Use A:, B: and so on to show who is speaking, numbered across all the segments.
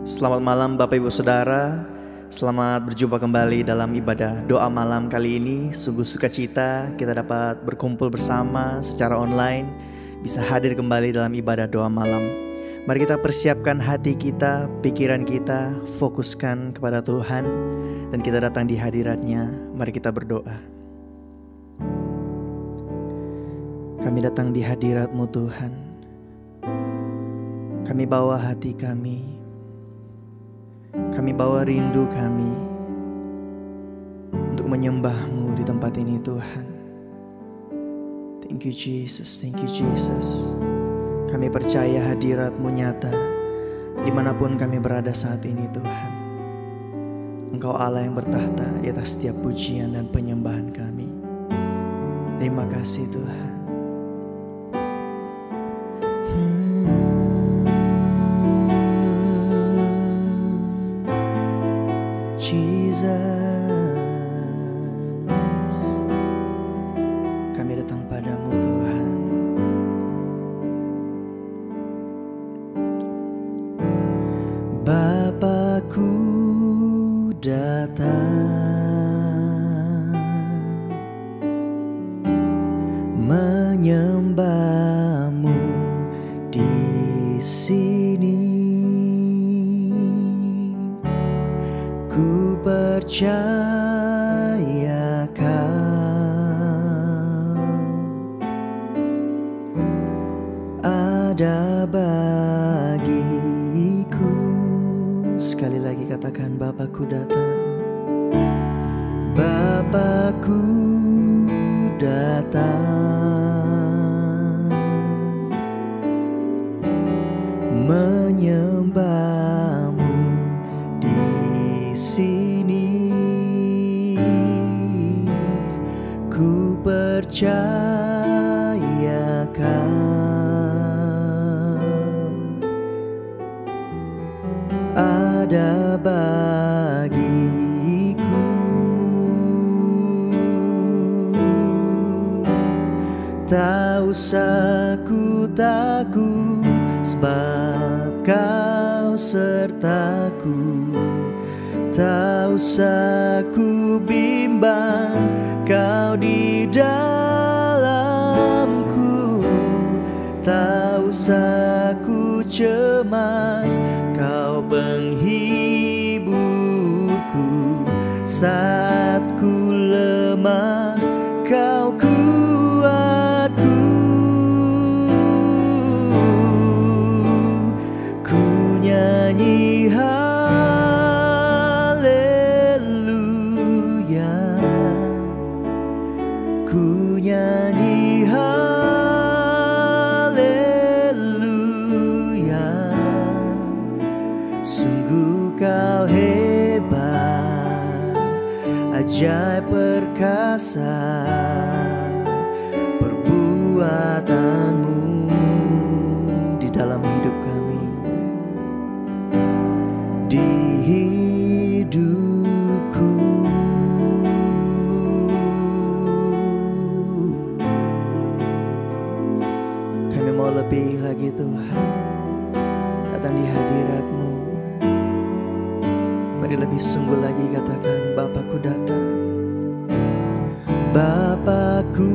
A: Selamat malam Bapak Ibu Saudara. Selamat berjumpa kembali dalam ibadah doa malam kali ini. Sungguh sukacita kita dapat berkumpul bersama secara online, bisa hadir kembali dalam ibadah doa malam. Mari kita persiapkan hati kita, pikiran kita, fokuskan kepada Tuhan, dan kita datang di hadirat-Nya. Mari kita berdoa. Kami datang di hadirat-Mu Tuhan. Kami bawa hati kami. Kami bawa rindu kami untuk menyembah-Mu di tempat ini Tuhan. Thank you Jesus, thank you Jesus. Kami percaya hadirat-Mu nyata dimanapun kami berada saat ini Tuhan. Engkau Allah yang bertahta di atas setiap pujian dan penyembahan kami. Terima kasih Tuhan. Jesus, kami datang padamu Tuhan. Bapakku datang menyembah-Mu di sini. Ku percaya Kau ada bagiku. Sekali lagi katakan, Bapakku datang. Bapakku datang menyembah-Mu di sini. Ku percaya Kau ada bagiku. Tak usah ku takut, sebab Kau sertaku. Tak usah ku bimbang, Kau di dalamku. Tak usah ku cemas, Kau penghiburku. Saat ku lemah, Kau kuatku. Ku nyanyi haleluya, ku nyanyi haleluya. Sungguh Kau hebat, ajaib perkasa perbuatan-Mu di dalam hidup kami, di hidupku. Kami mau lebih lagi Tuhan, datang di hadirat-Mu. Mari lebih sungguh lagi katakan, Bapakku datang. Bapakku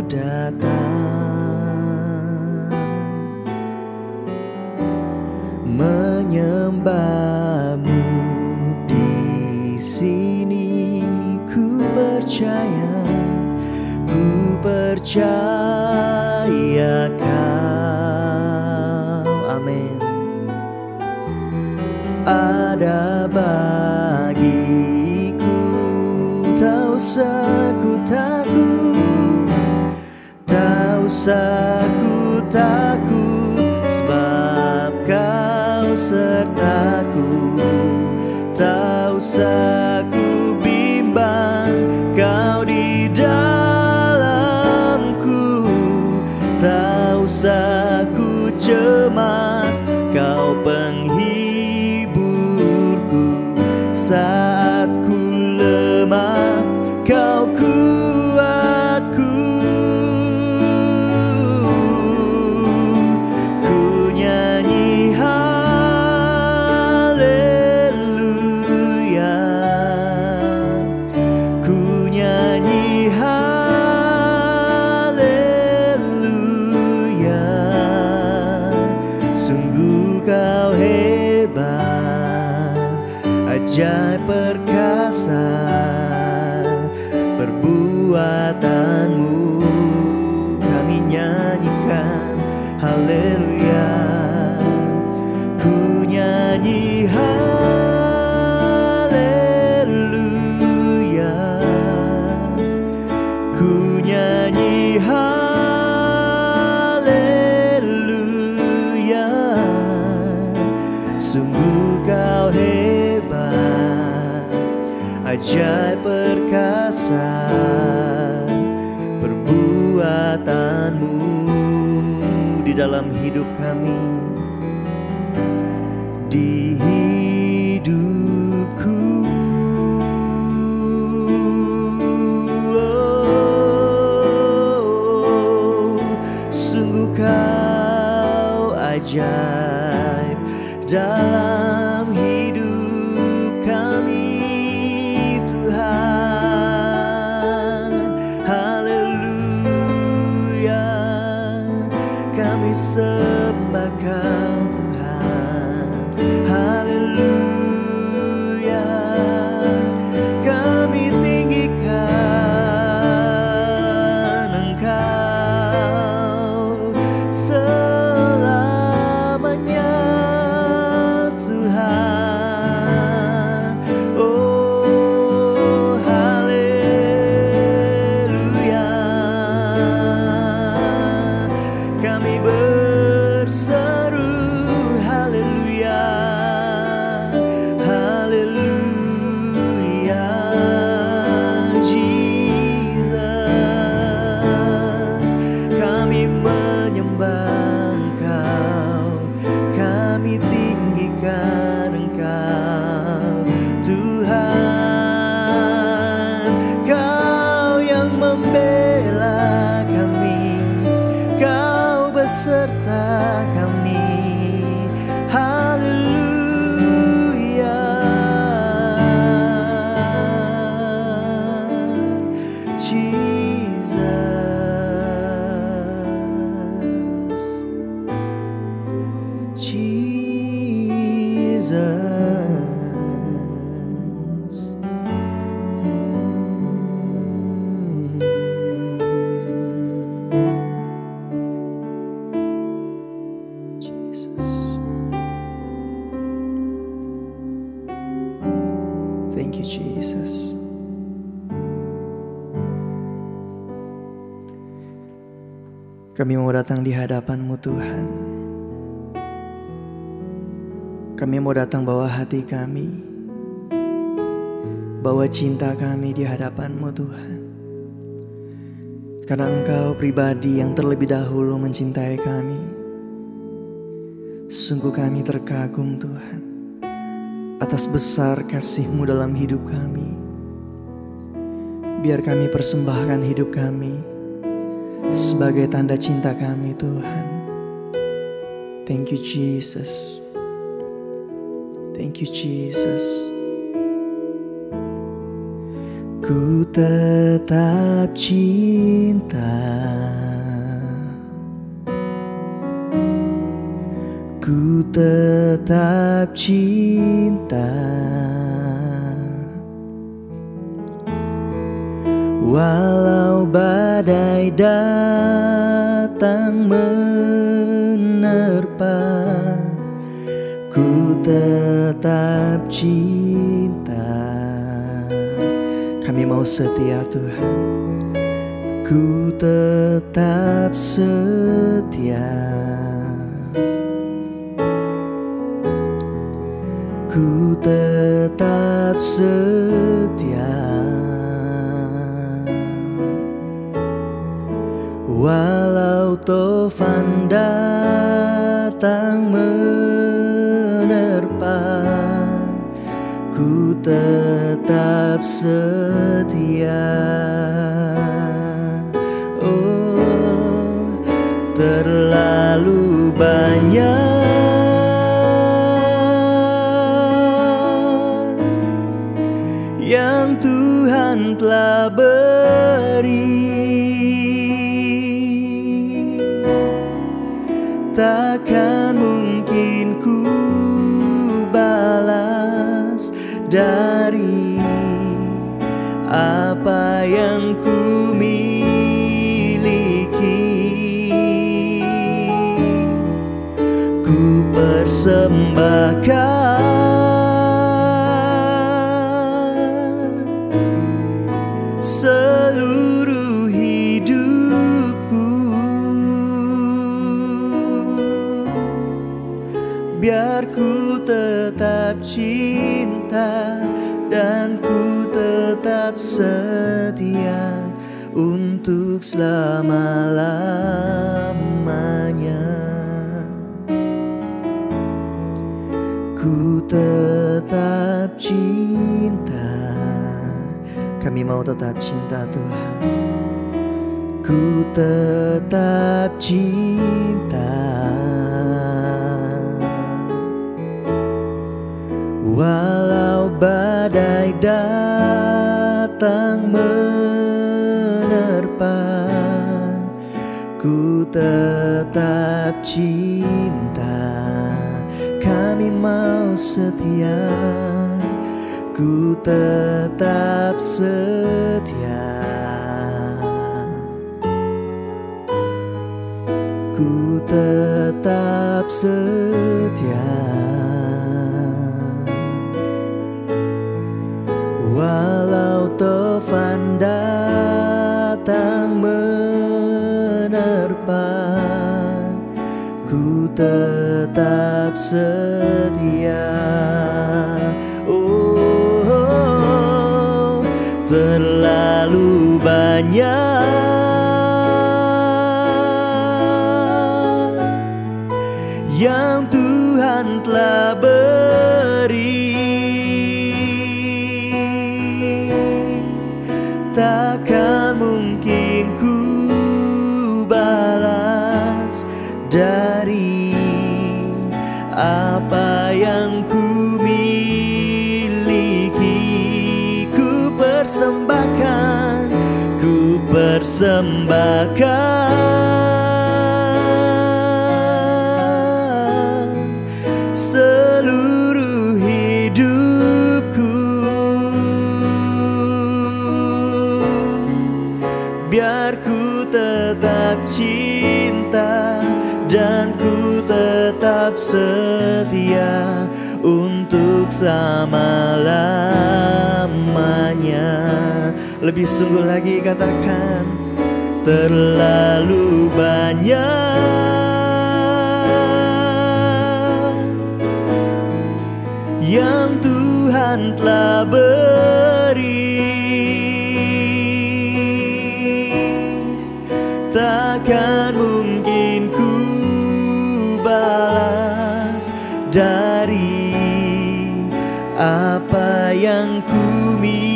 A: datang menyembah-Mu di sini. Ku percaya Kau, amin, ada bagiku. Tak usah ku takut, tak usah ku takut, sebab Kau sertaku. Tak usah ku bimbang, Kau di dalamku. Tak usah ku cemas, Kau penghiburku. Saat ku lemah, Kau kuatku. Ku nyanyi haleluya. Kau hebat, ajaib perkasa perbuatanmu. Kami nyanyikan haleluya. Ku nyanyi haleluya, ku nyanyi haleluya. Sungguh Kau hebat, ajaib perkasa perbuatanmu di dalam hidup kami, di hidupku. Sungguh Kau ajaib dalam hidup kami, Tuhan. Haleluya, kami sembah Kau, Tuhan. Haleluya, kami tinggikan Engkau selamanya, Tuhan. Oh haleluya, kami berseru haleluya, haleluya. Jesus, kami menyembah Engkau, kami tinggikan Engkau, Tuhan. Kau yang membela kami, Kau beserta kami. Haleluya, Jesus, Jesus. Jesus. Thank you, Jesus. Kami mau datang di hadapan-Mu, Tuhan. Kami mau datang bawa hati kami, bawa cinta kami di hadapan-Mu, Tuhan. Karena Engkau pribadi yang terlebih dahulu mencintai kami. Sungguh kami terkagum, Tuhan, atas besar kasih-Mu dalam hidup kami. Biar kami persembahkan hidup kami sebagai tanda cinta kami, Tuhan. Thank you, Jesus. Thank you, Jesus. Ku tetap cinta, ku tetap cinta, walau badai datang menerpa. Ku tetap cinta. Kami mau setia, Tuhan. Ku tetap setia. Ku tetap setia. Walau tofan datang menerpa, ku tetap setia. Oh, terlalu banyak yang Tuhan telah beri, takkan mungkin ku dari apa yang ku miliki. Ku persembahkan seluruh hidupku, biar ku tetap cinta dan ku tetap setia untuk selama-lamanya. Ku tetap cinta, kami mau tetap cinta Tuhan. Ku tetap cinta, walau badai datang menerpa. Ku tetap cinta, kami mau setia. Ku tetap setia, ku tetap setia, walau topan datang menerpa. Ku tetap setia. Oh, terlalu banyak yang Tuhan telah beri, takkan mungkin ku balas dari apa yang ku miliki. Ku persembahkan, ku persembahkan seluruh hidupku, biar ku tetap cinta dan ku tetap setia untuk selama-lamanya. Lebih sungguh lagi katakan, terlalu banyak yang Tuhan telah beri, takkan mungkin ku balas dari apa yang ku miliki.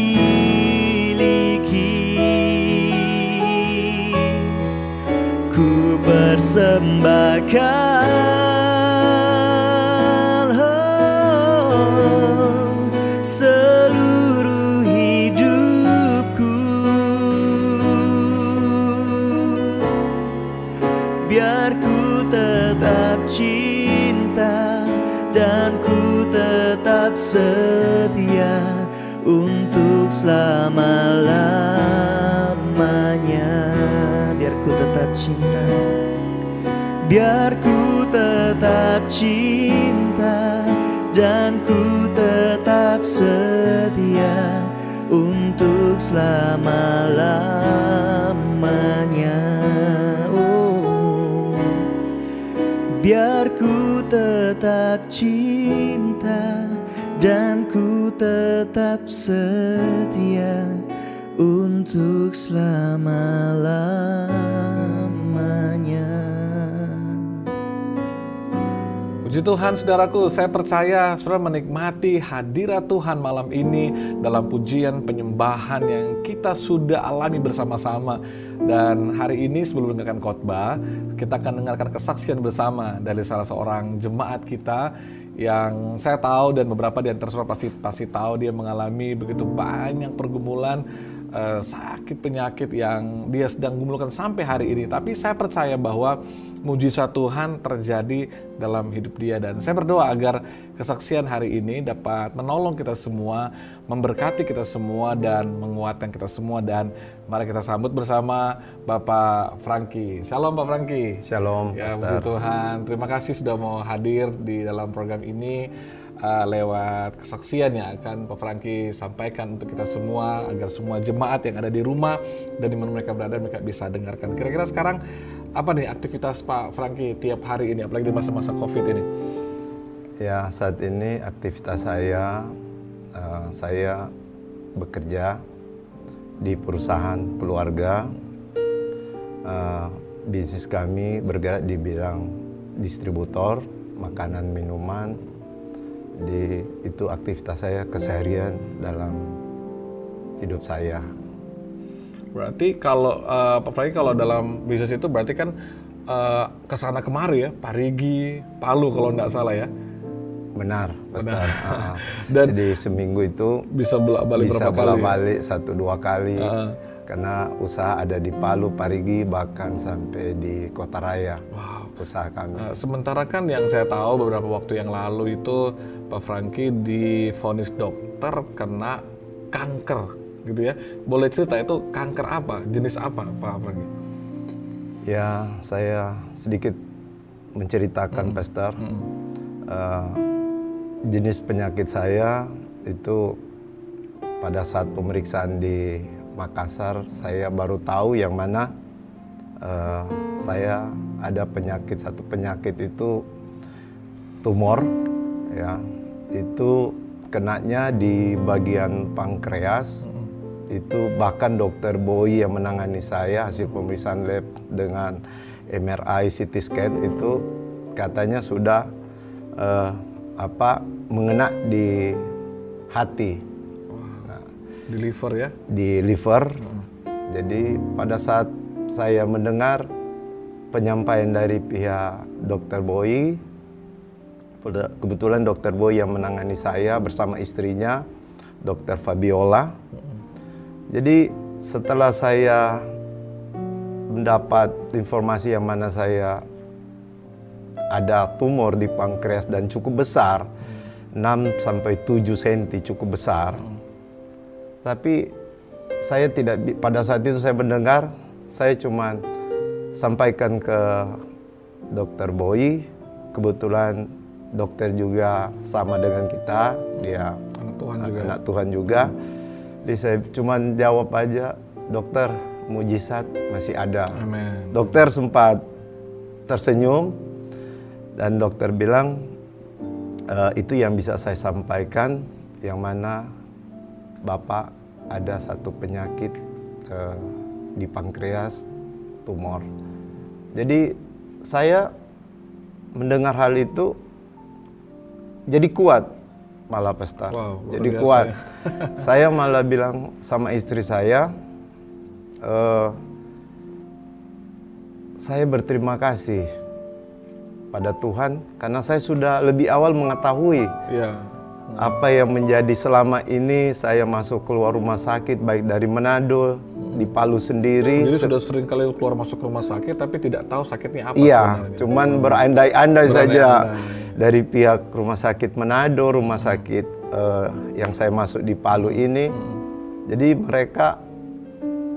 A: Ku persembahkan seluruh hidupku, biar ku tetap cinta dan ku tetap setia untuk selama-lamanya. Biar ku tetap cinta, biar ku tetap cinta dan ku tetap setia untuk selama-lamanya. Oh, biar ku tetap cinta dan ku tetap setia untuk selama-lamanya.
B: Puji Tuhan saudaraku, saya percaya saudara menikmati hadirat Tuhan malam ini dalam pujian penyembahan yang kita sudah alami bersama-sama. Dan hari ini sebelum mendengarkan khotbah, kita akan dengarkan kesaksian bersama dari salah seorang jemaat kita yang saya tahu dan beberapa di antara saudara pasti tahu dia mengalami begitu banyak pergumulan, sakit penyakit yang dia sedang gumulkan sampai hari ini. Tapi saya percaya bahwa mujizat Tuhan terjadi dalam hidup dia. Dan saya berdoa agar kesaksian hari ini dapat menolong kita semua, memberkati kita semua, dan menguatkan kita semua. Dan mari kita sambut bersama Bapak Franky. Shalom Pak Franky.
C: Shalom.
B: Ya, puji Tuhan. Terima kasih sudah mau hadir di dalam program ini. Lewat kesaksian yang akan Pak Franky sampaikan untuk kita semua, agar semua jemaat yang ada di rumah dan di mana mereka berada, mereka bisa dengarkan. Kira-kira sekarang apa nih aktivitas Pak Franky tiap hari ini, apalagi di masa-masa COVID ini?
C: Ya, saat ini aktivitas saya bekerja di perusahaan keluarga. Bisnis kami bergerak di bidang distributor makanan minuman. Itu aktivitas saya keseharian dalam hidup saya.
B: Berarti kalau Pak Franky kalau dalam bisnis itu berarti kan kesana kemari ya, Parigi, Palu kalau nggak salah ya?
C: Benar, Pastor.
B: Dan
C: jadi seminggu itu
B: bisa bolak-balik berapa kali? Bisa
C: bolak-balik 1-2 kali. Karena usaha ada di Palu, Parigi, bahkan sampai di Kota Raya.
B: Wow.
C: Usaha kami.
B: Sementara kan yang saya tahu beberapa waktu yang lalu itu Pak Franky divonis dokter kena kanker, gitu ya. Boleh cerita itu kanker apa? Jenis apa, Pak Franky?
C: Ya, saya sedikit menceritakan, Pastor. Jenis penyakit saya itu pada saat pemeriksaan di Makassar, saya baru tahu yang mana saya ada satu penyakit itu tumor, ya, itu kenanya di bagian pankreas. Itu bahkan dokter Boy yang menangani saya, hasil pemeriksaan lab dengan MRI, CT scan itu katanya sudah mengena di hati. Nah,
B: di liver ya?
C: Di liver. Jadi pada saat saya mendengar penyampaian dari pihak dokter Boy, kebetulan dokter Boy yang menangani saya bersama istrinya, dokter Fabiola. Jadi setelah saya mendapat informasi yang mana saya ada tumor di pankreas dan cukup besar, 6-7 cm, cukup besar. Tapi saya tidak, pada saat itu saya mendengar, saya cuma sampaikan ke dokter Boy. Kebetulan dokter juga sama dengan kita, dia anak Tuhan juga. Jadi saya cuma jawab aja, dokter, mujizat masih ada.
B: Amen.
C: Dokter sempat tersenyum dan dokter bilang, itu yang bisa saya sampaikan, yang mana Bapak ada satu penyakit di pankreas, tumor. Jadi saya mendengar hal itu jadi kuat malah, Pastor.
B: Wow,
C: jadi kuat. Saya malah bilang sama istri saya berterima kasih pada Tuhan karena saya sudah lebih awal mengetahui apa yang menjadi selama ini saya masuk keluar rumah sakit, baik dari Manado, di Palu sendiri.
B: Jadi sudah sering kali keluar masuk rumah sakit tapi tidak tahu sakitnya apa.
C: Iya, cuman berandai-andai saja. Dari pihak rumah sakit Manado, rumah sakit yang saya masuk di Palu ini. Jadi mereka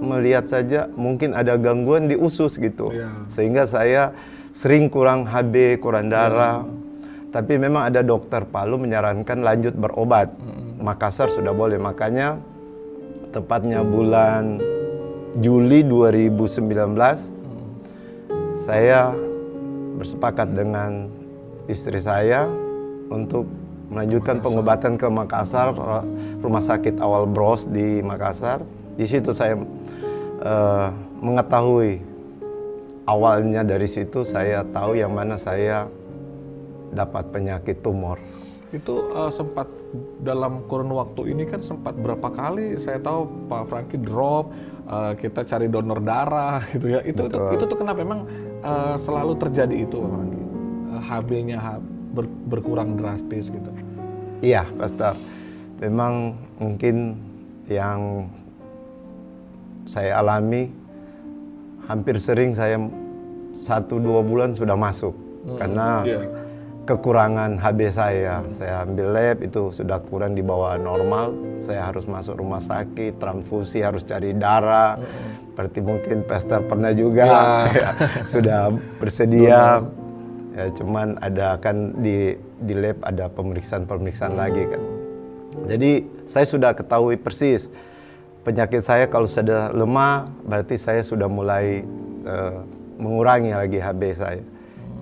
C: melihat saja mungkin ada gangguan di usus gitu. Sehingga saya sering kurang HB, kurang darah. Tapi memang ada dokter Palu menyarankan lanjut berobat. Makassar sudah boleh, makanya tepatnya bulan Juli 2019 saya bersepakat dengan istri saya untuk melanjutkan pengobatan ke Makassar, rumah sakit awal Bros di Makassar. Di situ saya mengetahui, awalnya dari situ saya tahu yang mana saya dapat penyakit tumor.
B: Itu sempat dalam kurun waktu ini kan sempat berapa kali saya tahu Pak Franky drop, kita cari donor darah gitu ya. Itu tuh kenapa memang selalu terjadi itu, Pak Franky? HB-nya berkurang drastis gitu.
C: Iya, Pastor. Memang mungkin yang saya alami, hampir sering saya 1-2 bulan sudah masuk karena kekurangan HB saya. Saya ambil lab itu sudah kurang di bawah normal. Saya harus masuk rumah sakit, transfusi, harus cari darah. Berarti mungkin Pastor pernah juga ya, sudah bersedia. Ya, cuman ada kan di lab ada pemeriksaan lagi kan. Jadi saya sudah ketahui persis penyakit saya kalau sudah lemah, berarti saya sudah mulai mengurangi lagi HB saya.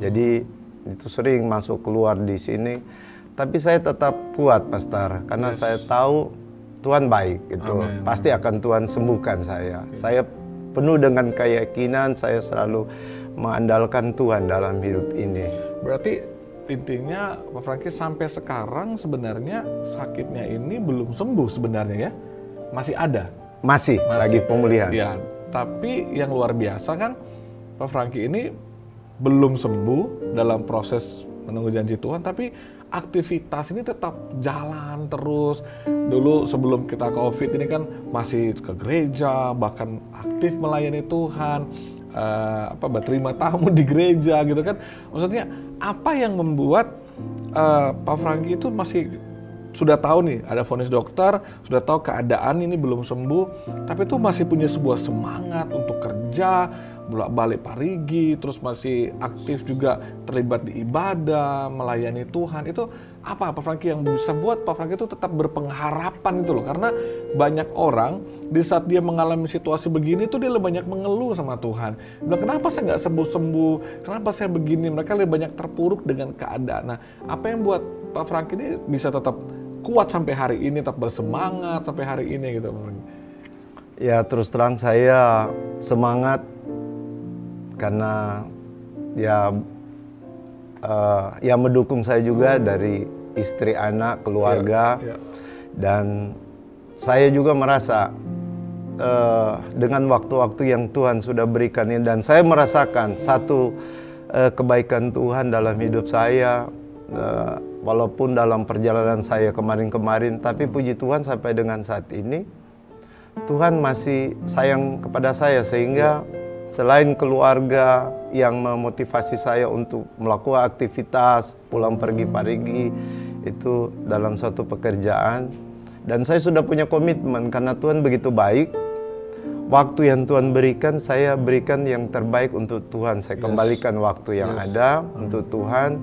C: Jadi itu sering masuk keluar di sini, tapi saya tetap kuat, Pastor, karena saya tahu Tuhan baik, gitu. Pasti akan Tuhan sembuhkan saya. Saya penuh dengan keyakinan, saya selalu mengandalkan Tuhan dalam hidup ini.
B: Berarti intinya Pak Franky sampai sekarang sebenarnya sakitnya ini belum sembuh sebenarnya ya? Masih ada?
C: Masih lagi pemulihan.
B: Ya, tapi yang luar biasa kan Pak Franky ini belum sembuh dalam proses menunggu janji Tuhan, tapi aktivitas ini tetap jalan terus. Dulu sebelum kita COVID ini kan masih ke gereja, bahkan aktif melayani Tuhan, berterima tamu di gereja gitu kan. Maksudnya apa yang membuat Pak Franky itu masih sudah tahu nih ada vonis dokter, sudah tahu keadaan ini belum sembuh, tapi itu masih punya sebuah semangat untuk kerja, bolak-balik Parigi, terus masih aktif juga terlibat di ibadah, melayani Tuhan. Itu apa Pak Franky yang bisa buat Pak Franky itu tetap berpengharapan itu loh? Karena banyak orang di saat dia mengalami situasi begini itu dia lebih banyak mengeluh sama Tuhan. Bilang, kenapa saya nggak sembuh-sembuh? Kenapa saya begini? Mereka lebih banyak terpuruk dengan keadaan. Nah, apa yang buat Pak Franky ini bisa tetap kuat sampai hari ini, tetap bersemangat sampai hari ini gitu Pak Franky?
C: Ya terus terang saya semangat karena yang mendukung saya juga dari istri, anak, keluarga, dan saya juga merasa dengan waktu-waktu yang Tuhan sudah berikan ini, dan saya merasakan satu kebaikan Tuhan dalam hidup saya, walaupun dalam perjalanan saya kemarin-kemarin, tapi puji Tuhan sampai dengan saat ini Tuhan masih sayang kepada saya, sehingga selain keluarga yang memotivasi saya untuk melakukan aktivitas, pulang pergi Parigi, itu dalam suatu pekerjaan. Dan saya sudah punya komitmen karena Tuhan begitu baik. Waktu yang Tuhan berikan, saya berikan yang terbaik untuk Tuhan. Saya kembalikan waktu yang ada untuk Tuhan.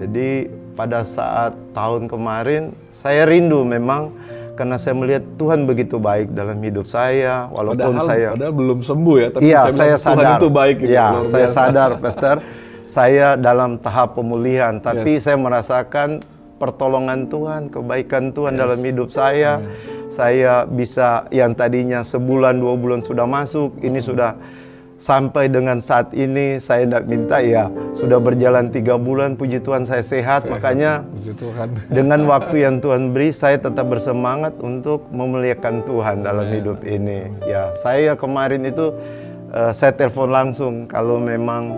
C: Jadi pada saat tahun kemarin, saya rindu memang karena saya melihat Tuhan begitu baik dalam hidup saya, walaupun
B: padahal belum sembuh ya, tapi
C: saya sadar
B: Tuhan itu baik gitu.
C: Ya, saya sadar, Pastor, saya dalam tahap pemulihan, tapi saya merasakan pertolongan Tuhan, kebaikan Tuhan dalam hidup saya. Saya bisa yang tadinya sebulan 2 bulan sudah masuk, ini sudah sampai dengan saat ini saya tidak minta ya, sudah berjalan 3 bulan, puji Tuhan saya sehat. Makanya dengan waktu yang Tuhan beri, saya tetap bersemangat untuk memuliakan Tuhan dalam hidup ini. Ya, saya kemarin itu saya telepon langsung kalau memang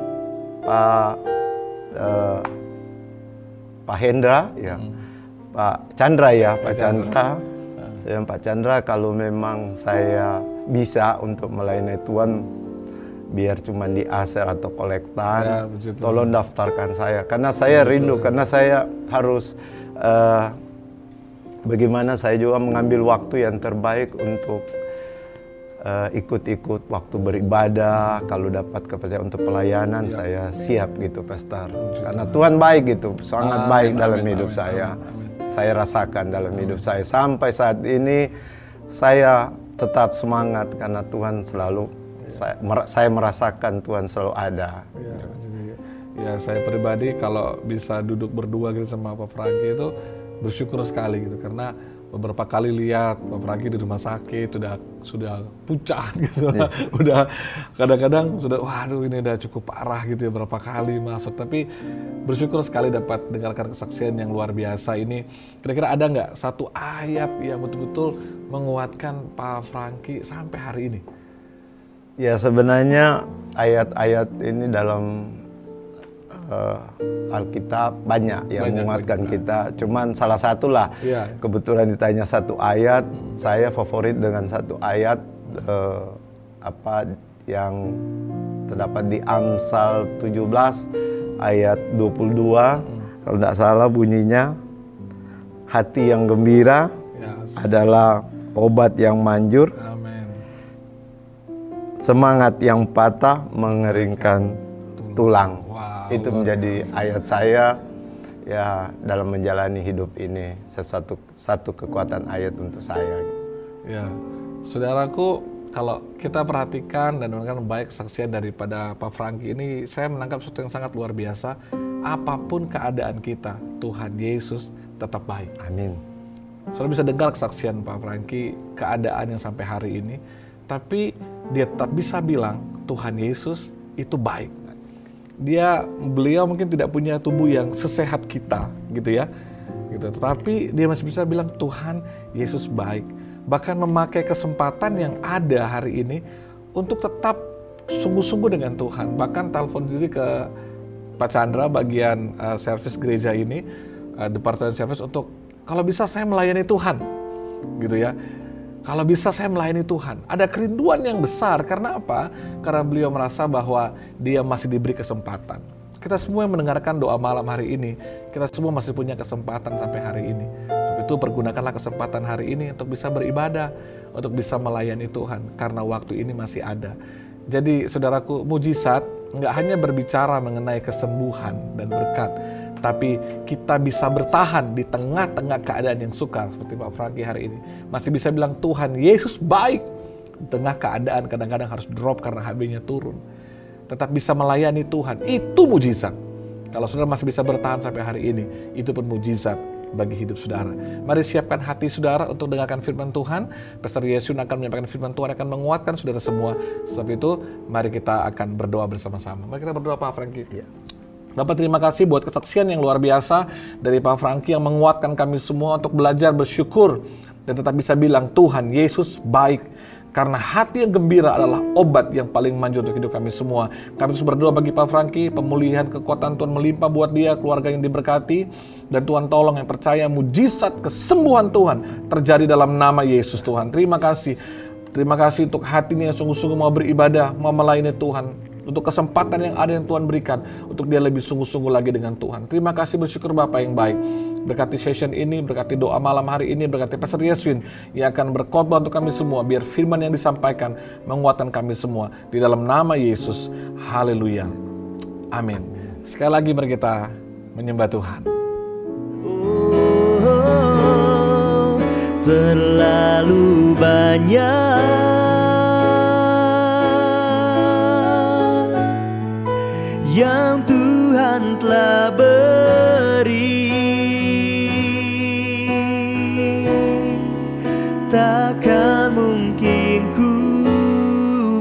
C: Pak Hendra, ya, Pak Chandra ya, Pak Chandra, Pak Chandra, kalau memang saya bisa untuk melayani Tuhan, biar cuma di aser atau kolektan, tolong daftarkan saya, karena saya rindu, karena saya harus bagaimana saya juga mengambil waktu yang terbaik untuk ikut-ikut waktu beribadah. Kalau dapat kepercayaan untuk pelayanan, saya siap gitu, Pastor, karena Tuhan baik gitu, sangat baik dalam hidup saya. Saya rasakan dalam hidup saya sampai saat ini, saya tetap semangat karena Tuhan selalu, saya merasakan Tuhan selalu ada.
B: Ya, saya pribadi kalau bisa duduk berdua gitu sama Pak Franky itu bersyukur sekali gitu, karena beberapa kali lihat Pak Franky di rumah sakit sudah pucat gitu, udah kadang-kadang sudah waduh ini udah cukup parah gitu ya, berapa kali masuk. Tapi bersyukur sekali dapat dengarkan kesaksian yang luar biasa ini. Kira-kira ada nggak satu ayat yang betul-betul menguatkan Pak Franky sampai hari ini?
C: Ya, sebenarnya ayat-ayat ini dalam Alkitab banyak yang menguatkan kita. Cuman salah satu lah, kebetulan ditanya satu ayat, saya favorit dengan satu ayat, apa yang terdapat di Amsal 17 ayat 22. Kalau tidak salah bunyinya, hati yang gembira adalah obat yang manjur.
B: Amin.
C: Semangat yang patah mengeringkan tulang.
B: Wow,
C: Itu menjadi ayat saya ya dalam menjalani hidup ini, satu kekuatan ayat untuk saya.
B: Ya, saudaraku, kalau kita perhatikan dan mendengar baik kesaksian daripada Pak Franky ini, saya menangkap sesuatu yang sangat luar biasa. Apapun keadaan kita, Tuhan Yesus tetap baik.
C: Amin.
B: Saudara bisa dengar kesaksian Pak Franky, keadaan yang sampai hari ini, tapi dia tetap bisa bilang Tuhan Yesus itu baik. Beliau mungkin tidak punya tubuh yang sesehat kita, gitu ya, gitu. Tetapi dia masih bisa bilang Tuhan Yesus baik. Bahkan memakai kesempatan yang ada hari ini untuk tetap sungguh-sungguh dengan Tuhan. Bahkan telepon diri ke Pak Chandra bagian servis gereja ini, departemen servis, untuk kalau bisa saya melayani Tuhan, gitu ya. Kalau bisa saya melayani Tuhan. Ada kerinduan yang besar. Karena apa? Karena beliau merasa bahwa dia masih diberi kesempatan. Kita semua yang mendengarkan doa malam hari ini, kita semua masih punya kesempatan sampai hari ini. Sebab itu pergunakanlah kesempatan hari ini untuk bisa beribadah, untuk bisa melayani Tuhan. Karena waktu ini masih ada. Jadi saudaraku, mujizat nggak hanya berbicara mengenai kesembuhan dan berkat, tapi kita bisa bertahan di tengah-tengah keadaan yang sukar. Seperti Pak Franky hari ini masih bisa bilang Tuhan Yesus baik. Di tengah keadaan kadang-kadang harus drop karena HB-nya turun, tetap bisa melayani Tuhan. Itu mujizat. Kalau saudara masih bisa bertahan sampai hari ini, itu pun mujizat bagi hidup saudara. Mari siapkan hati saudara untuk dengarkan firman Tuhan. Pastor Yesun akan menyampaikan firman Tuhan, akan menguatkan saudara semua. Sebab itu mari kita akan berdoa bersama-sama. Mari kita berdoa Pak Franky. Bapak, terima kasih buat kesaksian yang luar biasa dari Pak Franky yang menguatkan kami semua untuk belajar bersyukur dan tetap bisa bilang Tuhan Yesus baik. Karena hati yang gembira adalah obat yang paling manjur untuk hidup kami semua. Kami terus berdoa bagi Pak Franky, pemulihan kekuatan Tuhan melimpah buat dia, keluarga yang diberkati. Dan Tuhan tolong yang percaya mujizat kesembuhan Tuhan terjadi dalam nama Yesus Tuhan. Terima kasih. Terima kasih untuk hatinya yang sungguh-sungguh mau beribadah, mau melayani Tuhan. Untuk kesempatan yang ada yang Tuhan berikan, untuk dia lebih sungguh-sungguh lagi dengan Tuhan. Terima kasih, bersyukur Bapak yang baik. Berkati session ini, berkati doa malam hari ini, berkati Pastor Yesun yang akan berkhotbah untuk kami semua. Biar firman yang disampaikan menguatkan kami semua. Di dalam nama Yesus. Haleluya. Amin. Sekali lagi mari kita menyembah Tuhan.
A: Oh, terlalu banyak yang Tuhan telah beri, takkan mungkin ku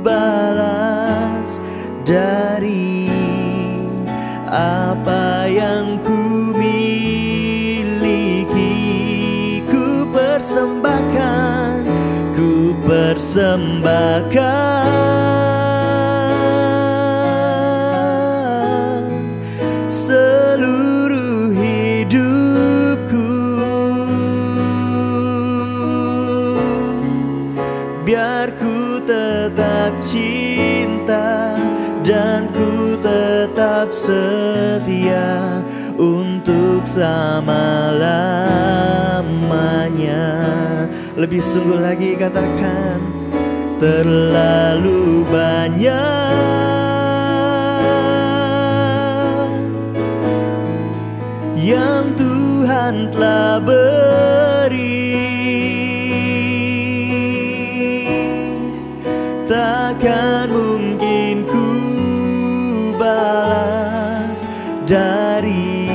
A: balas dari apa yang ku miliki. Ku persembahkan seluruh hidupku, biar ku tetap cinta dan ku tetap setia untuk selama-lamanya. Lebih sungguh lagi katakan, terlalu banyak yang Tuhan telah beri, takkan mungkin ku balas dari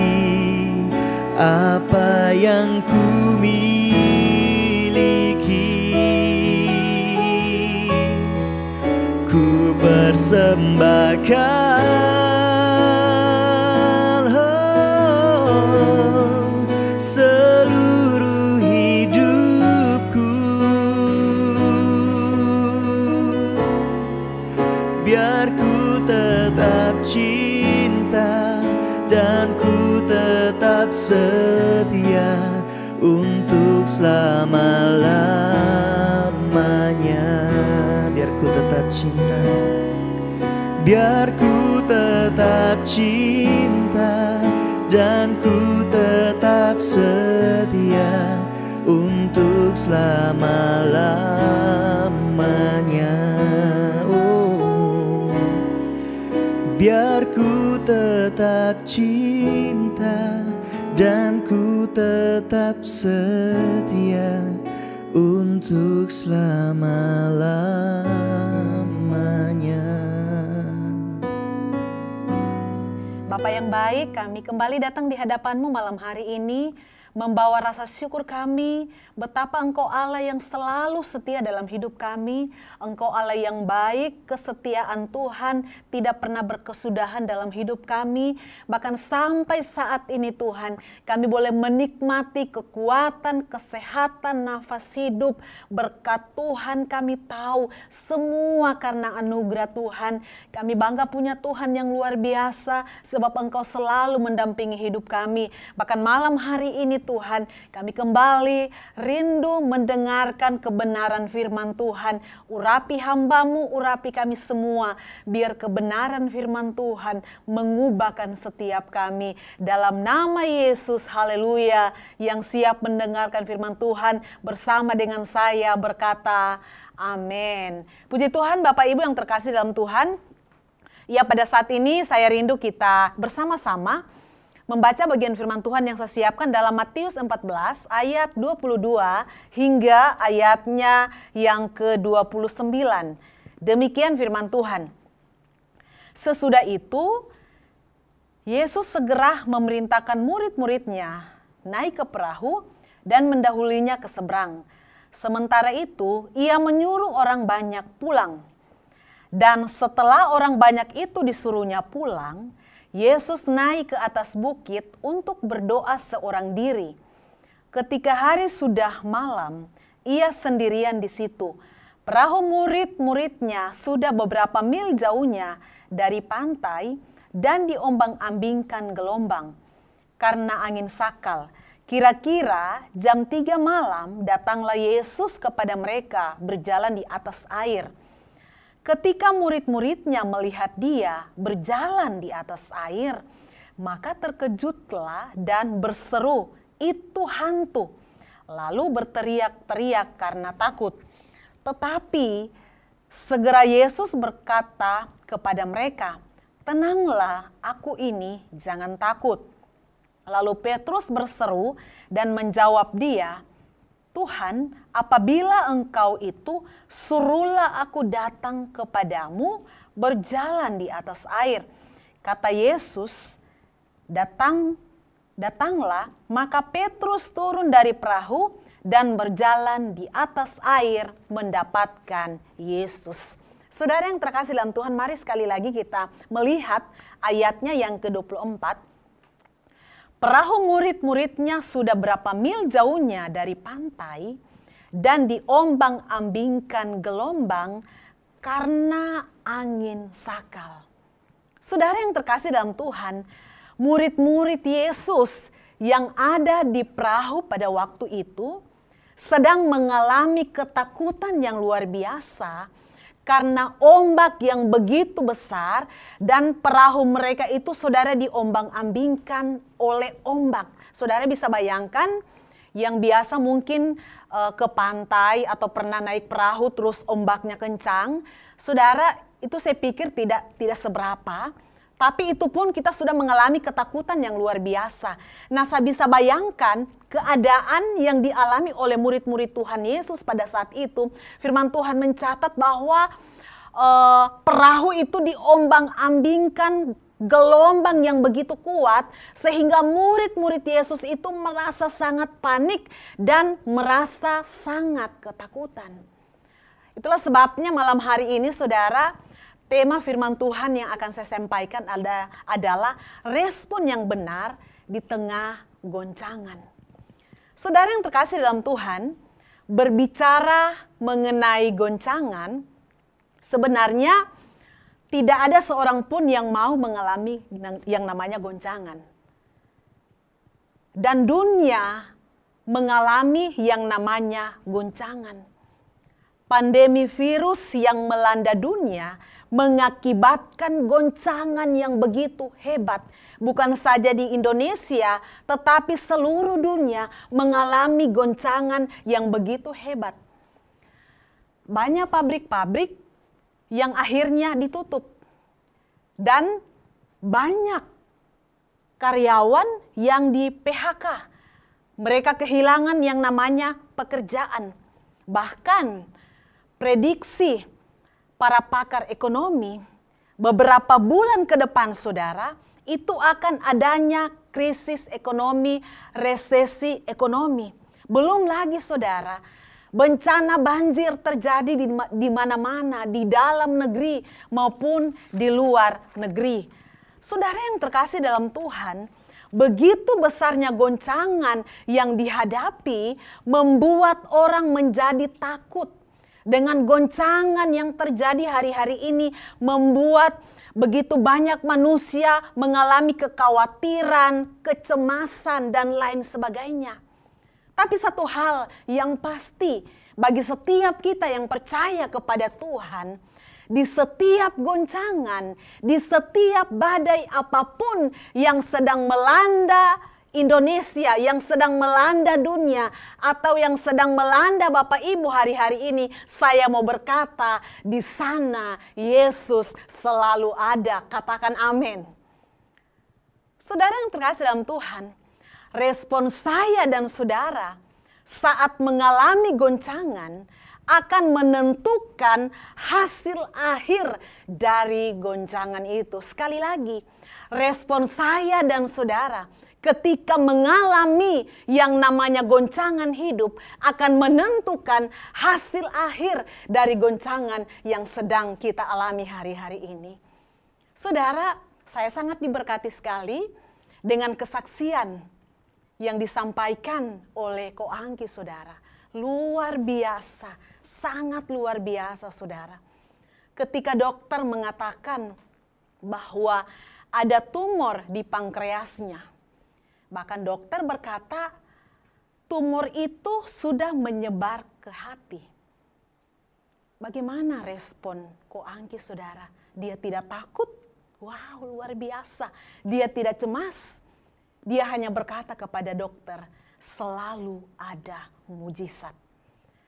A: apa yang ku miliki. Ku persembahkan seluruh hidupku, biar ku tetap cinta dan ku tetap setia untuk selama-lamanya. Biar ku tetap cinta, biar ku tetap cinta dan ku tetap setia untuk selama-lamanya. Oh, biar ku tetap cinta dan ku tetap setia untuk selama-lamanya.
D: Bapa yang baik, kami kembali datang di hadapan-Mu malam hari ini, membawa rasa syukur kami, betapa Engkau Allah yang selalu setia dalam hidup kami. Engkau Allah yang baik, kesetiaan Tuhan tidak pernah berkesudahan dalam hidup kami. Bahkan sampai saat ini Tuhan, kami boleh menikmati kekuatan, kesehatan, nafas hidup. Berkat Tuhan kami tahu, semua karena anugerah Tuhan. Kami bangga punya Tuhan yang luar biasa, sebab Engkau selalu mendampingi hidup kami. Bahkan malam hari ini Tuhan, kami kembali rindu mendengarkan kebenaran firman Tuhan. Urapi hamba-Mu, urapi kami semua, biar kebenaran firman Tuhan mengubahkan setiap kami. Dalam nama Yesus, haleluya, yang siap mendengarkan firman Tuhan bersama dengan saya berkata, amin. Puji Tuhan, Bapak Ibu yang terkasih dalam Tuhan. Ya, pada saat ini saya rindu kita bersama-sama membaca bagian firman Tuhan yang saya siapkan dalam Matius 14 ayat 22 hingga ayatnya yang ke-29. Demikian firman Tuhan. Sesudah itu, Yesus segera memerintahkan murid-muridnya naik ke perahu dan mendahulinya ke seberang. Sementara itu, ia menyuruh orang banyak pulang. Dan setelah orang banyak itu disuruhnya pulang, Yesus naik ke atas bukit untuk berdoa seorang diri. Ketika hari sudah malam, ia sendirian di situ. Perahu murid-muridnya sudah beberapa mil jauhnya dari pantai dan diombang-ambingkan gelombang karena angin sakal. Kira-kira jam 3 malam datanglah Yesus kepada mereka berjalan di atas air. Ketika murid-muridnya melihat dia berjalan di atas air, maka terkejutlah dan berseru, "Itu hantu!" Lalu berteriak-teriak karena takut. Tetapi segera Yesus berkata kepada mereka, "Tenanglah, aku ini, jangan takut." Lalu Petrus berseru dan menjawab dia, "Tuhan, apabila Engkau itu, suruhlah aku datang kepadamu berjalan di atas air." Kata Yesus, "Datanglah." Maka Petrus turun dari perahu dan berjalan di atas air mendapatkan Yesus. Saudara yang terkasih dalam Tuhan, mari sekali lagi kita melihat ayatnya yang ke-24. Perahu murid-muridnya sudah berapa mil jauhnya dari pantai dan diombang-ambingkan gelombang karena angin sakal. Saudara yang terkasih dalam Tuhan, murid-murid Yesus yang ada di perahu pada waktu itu sedang mengalami ketakutan yang luar biasa karena ombak yang begitu besar dan perahu mereka itu saudara diombang-ambingkan oleh ombak. Saudara bisa bayangkan yang biasa mungkin ke pantai atau pernah naik perahu terus ombaknya kencang. Saudara, itu saya pikir tidak seberapa. Tapi itu pun kita sudah mengalami ketakutan yang luar biasa. Nah, saya bisa bayangkan keadaan yang dialami oleh murid-murid Tuhan Yesus pada saat itu. Firman Tuhan mencatat bahwa perahu itu diombang-ambingkan gelombang yang begitu kuat. Sehingga murid-murid Yesus itu merasa sangat panik dan merasa sangat ketakutan. Itulah sebabnya malam hari ini saudara, tema firman Tuhan yang akan saya sampaikan adalah respon yang benar di tengah goncangan. Saudara yang terkasih dalam Tuhan, berbicara mengenai goncangan, sebenarnya tidak ada seorang pun yang mau mengalami yang namanya goncangan. Dan dunia mengalami yang namanya goncangan. Pandemi virus yang melanda dunia mengakibatkan goncangan yang begitu hebat. Bukan saja di Indonesia, tetapi seluruh dunia mengalami goncangan yang begitu hebat. Banyak pabrik-pabrik yang akhirnya ditutup. Dan banyak karyawan yang di PHK. Mereka kehilangan yang namanya pekerjaan. Bahkan prediksi para pakar ekonomi, beberapa bulan ke depan saudara, itu akan adanya krisis ekonomi, resesi ekonomi. Belum lagi saudara, bencana banjir terjadi di mana-mana, di dalam negeri maupun di luar negeri. Saudara yang terkasih dalam Tuhan, begitu besarnya goncangan yang dihadapi membuat orang menjadi takut. Dengan goncangan yang terjadi hari-hari ini membuat begitu banyak manusia mengalami kekhawatiran, kecemasan, dan lain sebagainya. Tapi satu hal yang pasti bagi setiap kita yang percaya kepada Tuhan, di setiap goncangan, di setiap badai apapun yang sedang melanda Indonesia, yang sedang melanda dunia, atau yang sedang melanda Bapak Ibu hari-hari ini, saya mau berkata, di sana Yesus selalu ada. Katakan amin. Saudara yang terkasih dalam Tuhan, respon saya dan saudara saat mengalami goncangan akan menentukan hasil akhir dari goncangan itu. Sekali lagi, respon saya dan saudara ketika mengalami yang namanya goncangan hidup akan menentukan hasil akhir dari goncangan yang sedang kita alami hari-hari ini. Saudara, saya sangat diberkati sekali dengan kesaksian yang disampaikan oleh Ko Angki, saudara. Luar biasa, sangat luar biasa, saudara. Ketika dokter mengatakan bahwa ada tumor di pankreasnya, bahkan dokter berkata tumor itu sudah menyebar ke hati. Bagaimana respon Ko Angki, saudara? Dia tidak takut? Wow, luar biasa. Dia tidak cemas. Dia hanya berkata kepada dokter, selalu ada mujizat.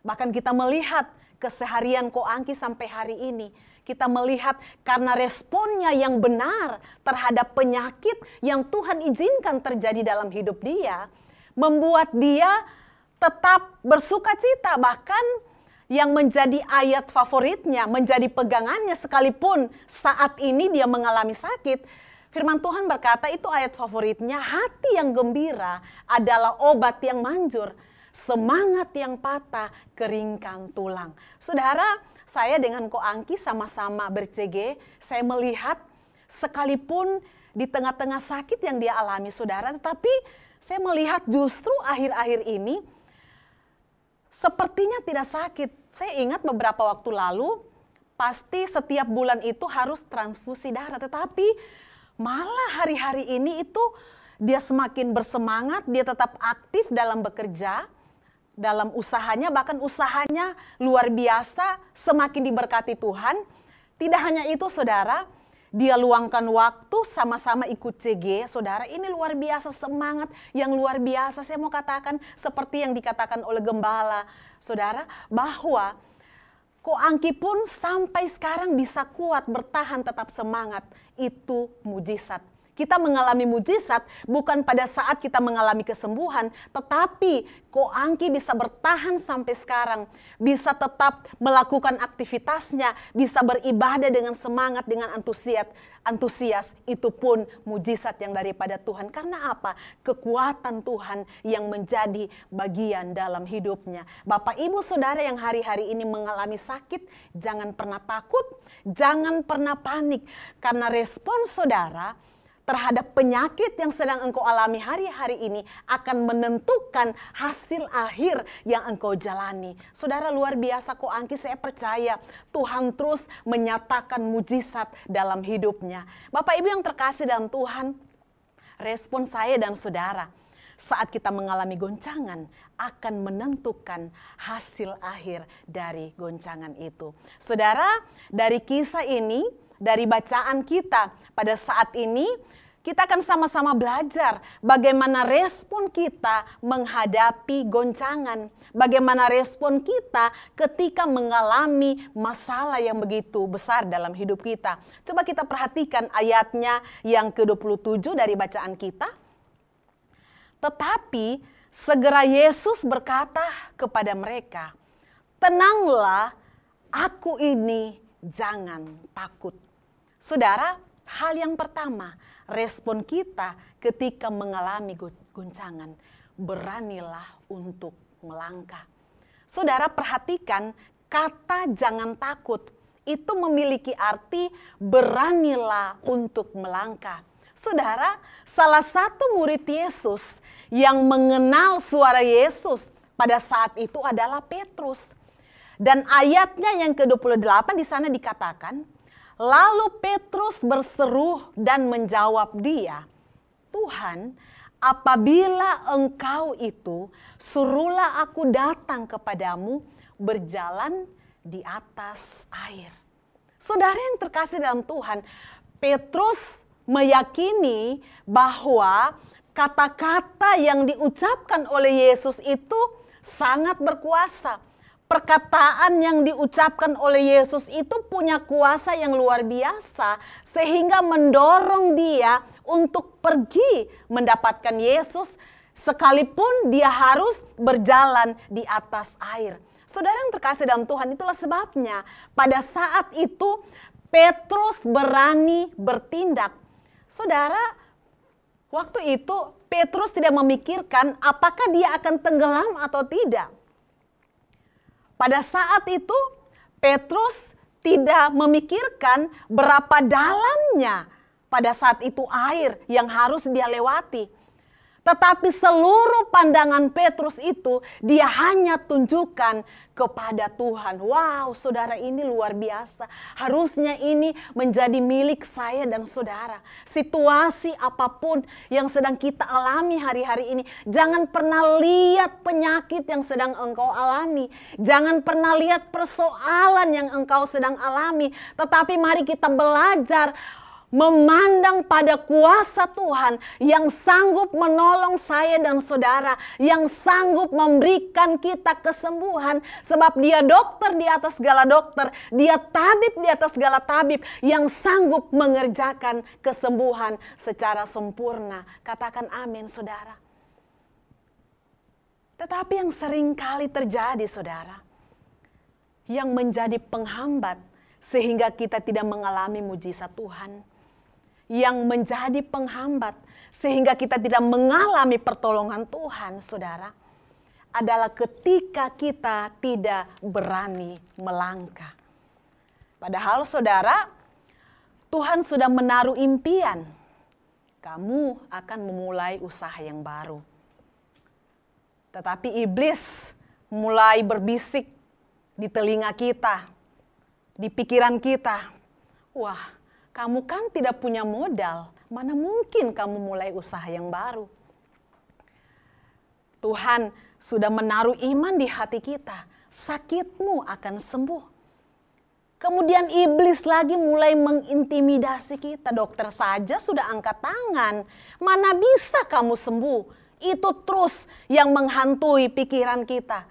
D: Bahkan kita melihat keseharian Ko Angki sampai hari ini. Kita melihat karena responnya yang benar terhadap penyakit yang Tuhan izinkan terjadi dalam hidup dia, membuat dia tetap bersuka cita. Bahkan yang menjadi ayat favoritnya, menjadi pegangannya sekalipun saat ini dia mengalami sakit. Firman Tuhan berkata itu ayat favoritnya, hati yang gembira adalah obat yang manjur. Semangat yang patah keringkan tulang. Saudara, saya dengan Ko Angki sama-sama ber-CG, saya melihat sekalipun di tengah-tengah sakit yang dia alami, saudara, tetapi saya melihat justru akhir-akhir ini sepertinya tidak sakit. Saya ingat beberapa waktu lalu, pasti setiap bulan itu harus transfusi darah, tetapi malah hari-hari ini itu dia semakin bersemangat, dia tetap aktif dalam bekerja, dalam usahanya, bahkan usahanya luar biasa, semakin diberkati Tuhan. Tidak hanya itu, saudara, dia luangkan waktu sama-sama ikut CG, saudara. Ini luar biasa, semangat yang luar biasa. Saya mau katakan seperti yang dikatakan oleh gembala, saudara, bahwa Ko Angki pun sampai sekarang bisa kuat, bertahan, tetap semangat. Itu mujizat. Kita mengalami mujizat bukan pada saat kita mengalami kesembuhan, tetapi Ko Angki bisa bertahan sampai sekarang, bisa tetap melakukan aktivitasnya, bisa beribadah dengan semangat, dengan antusias, itu pun mujizat yang daripada Tuhan. Karena apa? Kekuatan Tuhan yang menjadi bagian dalam hidupnya. Bapak, Ibu, Saudara yang hari-hari ini mengalami sakit, jangan pernah takut, jangan pernah panik, karena respon saudara terhadap penyakit yang sedang engkau alami hari-hari ini akan menentukan hasil akhir yang engkau jalani. Saudara, luar biasa Ko Angki, saya percaya Tuhan terus menyatakan mujizat dalam hidupnya. Bapak Ibu yang terkasih dalam Tuhan, respon saya dan saudara, saat kita mengalami goncangan akan menentukan hasil akhir dari goncangan itu. Saudara, dari kisah ini, dari bacaan kita pada saat ini, kita akan sama-sama belajar bagaimana respon kita menghadapi goncangan. Bagaimana respon kita ketika mengalami masalah yang begitu besar dalam hidup kita. Coba kita perhatikan ayatnya yang ke-27 dari bacaan kita. Tetapi segera Yesus berkata kepada mereka, "Tenanglah, aku ini, jangan takut." Saudara, hal yang pertama, respon kita ketika mengalami goncangan, beranilah untuk melangkah. Saudara, perhatikan kata "jangan takut" itu memiliki arti beranilah untuk melangkah. Saudara, salah satu murid Yesus yang mengenal suara Yesus pada saat itu adalah Petrus. Dan ayatnya yang ke-28 di sana dikatakan, lalu Petrus berseru dan menjawab dia, "Tuhan, apabila Engkau itu, suruhlah aku datang kepadamu berjalan di atas air." Saudara yang terkasih dalam Tuhan, Petrus meyakini bahwa kata-kata yang diucapkan oleh Yesus itu sangat berkuasa. Perkataan yang diucapkan oleh Yesus itu punya kuasa yang luar biasa sehingga mendorong dia untuk pergi mendapatkan Yesus sekalipun dia harus berjalan di atas air. Saudara yang terkasih dalam Tuhan, itulah sebabnya pada saat itu Petrus berani bertindak. Saudara, waktu itu Petrus tidak memikirkan apakah dia akan tenggelam atau tidak. Pada saat itu Petrus tidak memikirkan berapa dalamnya pada saat itu air yang harus dia lewati. Tetapi seluruh pandangan Petrus itu dia hanya tunjukkan kepada Tuhan. Wow, saudara, ini luar biasa. Harusnya ini menjadi milik saya dan saudara. Situasi apapun yang sedang kita alami hari-hari ini, jangan pernah lihat penyakit yang sedang engkau alami. Jangan pernah lihat persoalan yang engkau sedang alami. Tetapi mari kita belajar memandang pada kuasa Tuhan yang sanggup menolong saya dan saudara, yang sanggup memberikan kita kesembuhan, sebab dia dokter di atas segala dokter, dia tabib di atas segala tabib, yang sanggup mengerjakan kesembuhan secara sempurna. Katakan amin, saudara. Tetapi yang sering kali terjadi, saudara, yang menjadi penghambat sehingga kita tidak mengalami mujizat Tuhan, yang menjadi penghambat sehingga kita tidak mengalami pertolongan Tuhan, saudara, adalah ketika kita tidak berani melangkah. Padahal saudara, Tuhan sudah menaruh impian, kamu akan memulai usaha yang baru. Tetapi iblis mulai berbisik di telinga kita, di pikiran kita, wah, kamu kan tidak punya modal, mana mungkin kamu mulai usaha yang baru. Tuhan sudah menaruh iman di hati kita, sakitmu akan sembuh. Kemudian iblis lagi mulai mengintimidasi kita, dokter saja sudah angkat tangan, mana bisa kamu sembuh. Itu terus yang menghantui pikiran kita.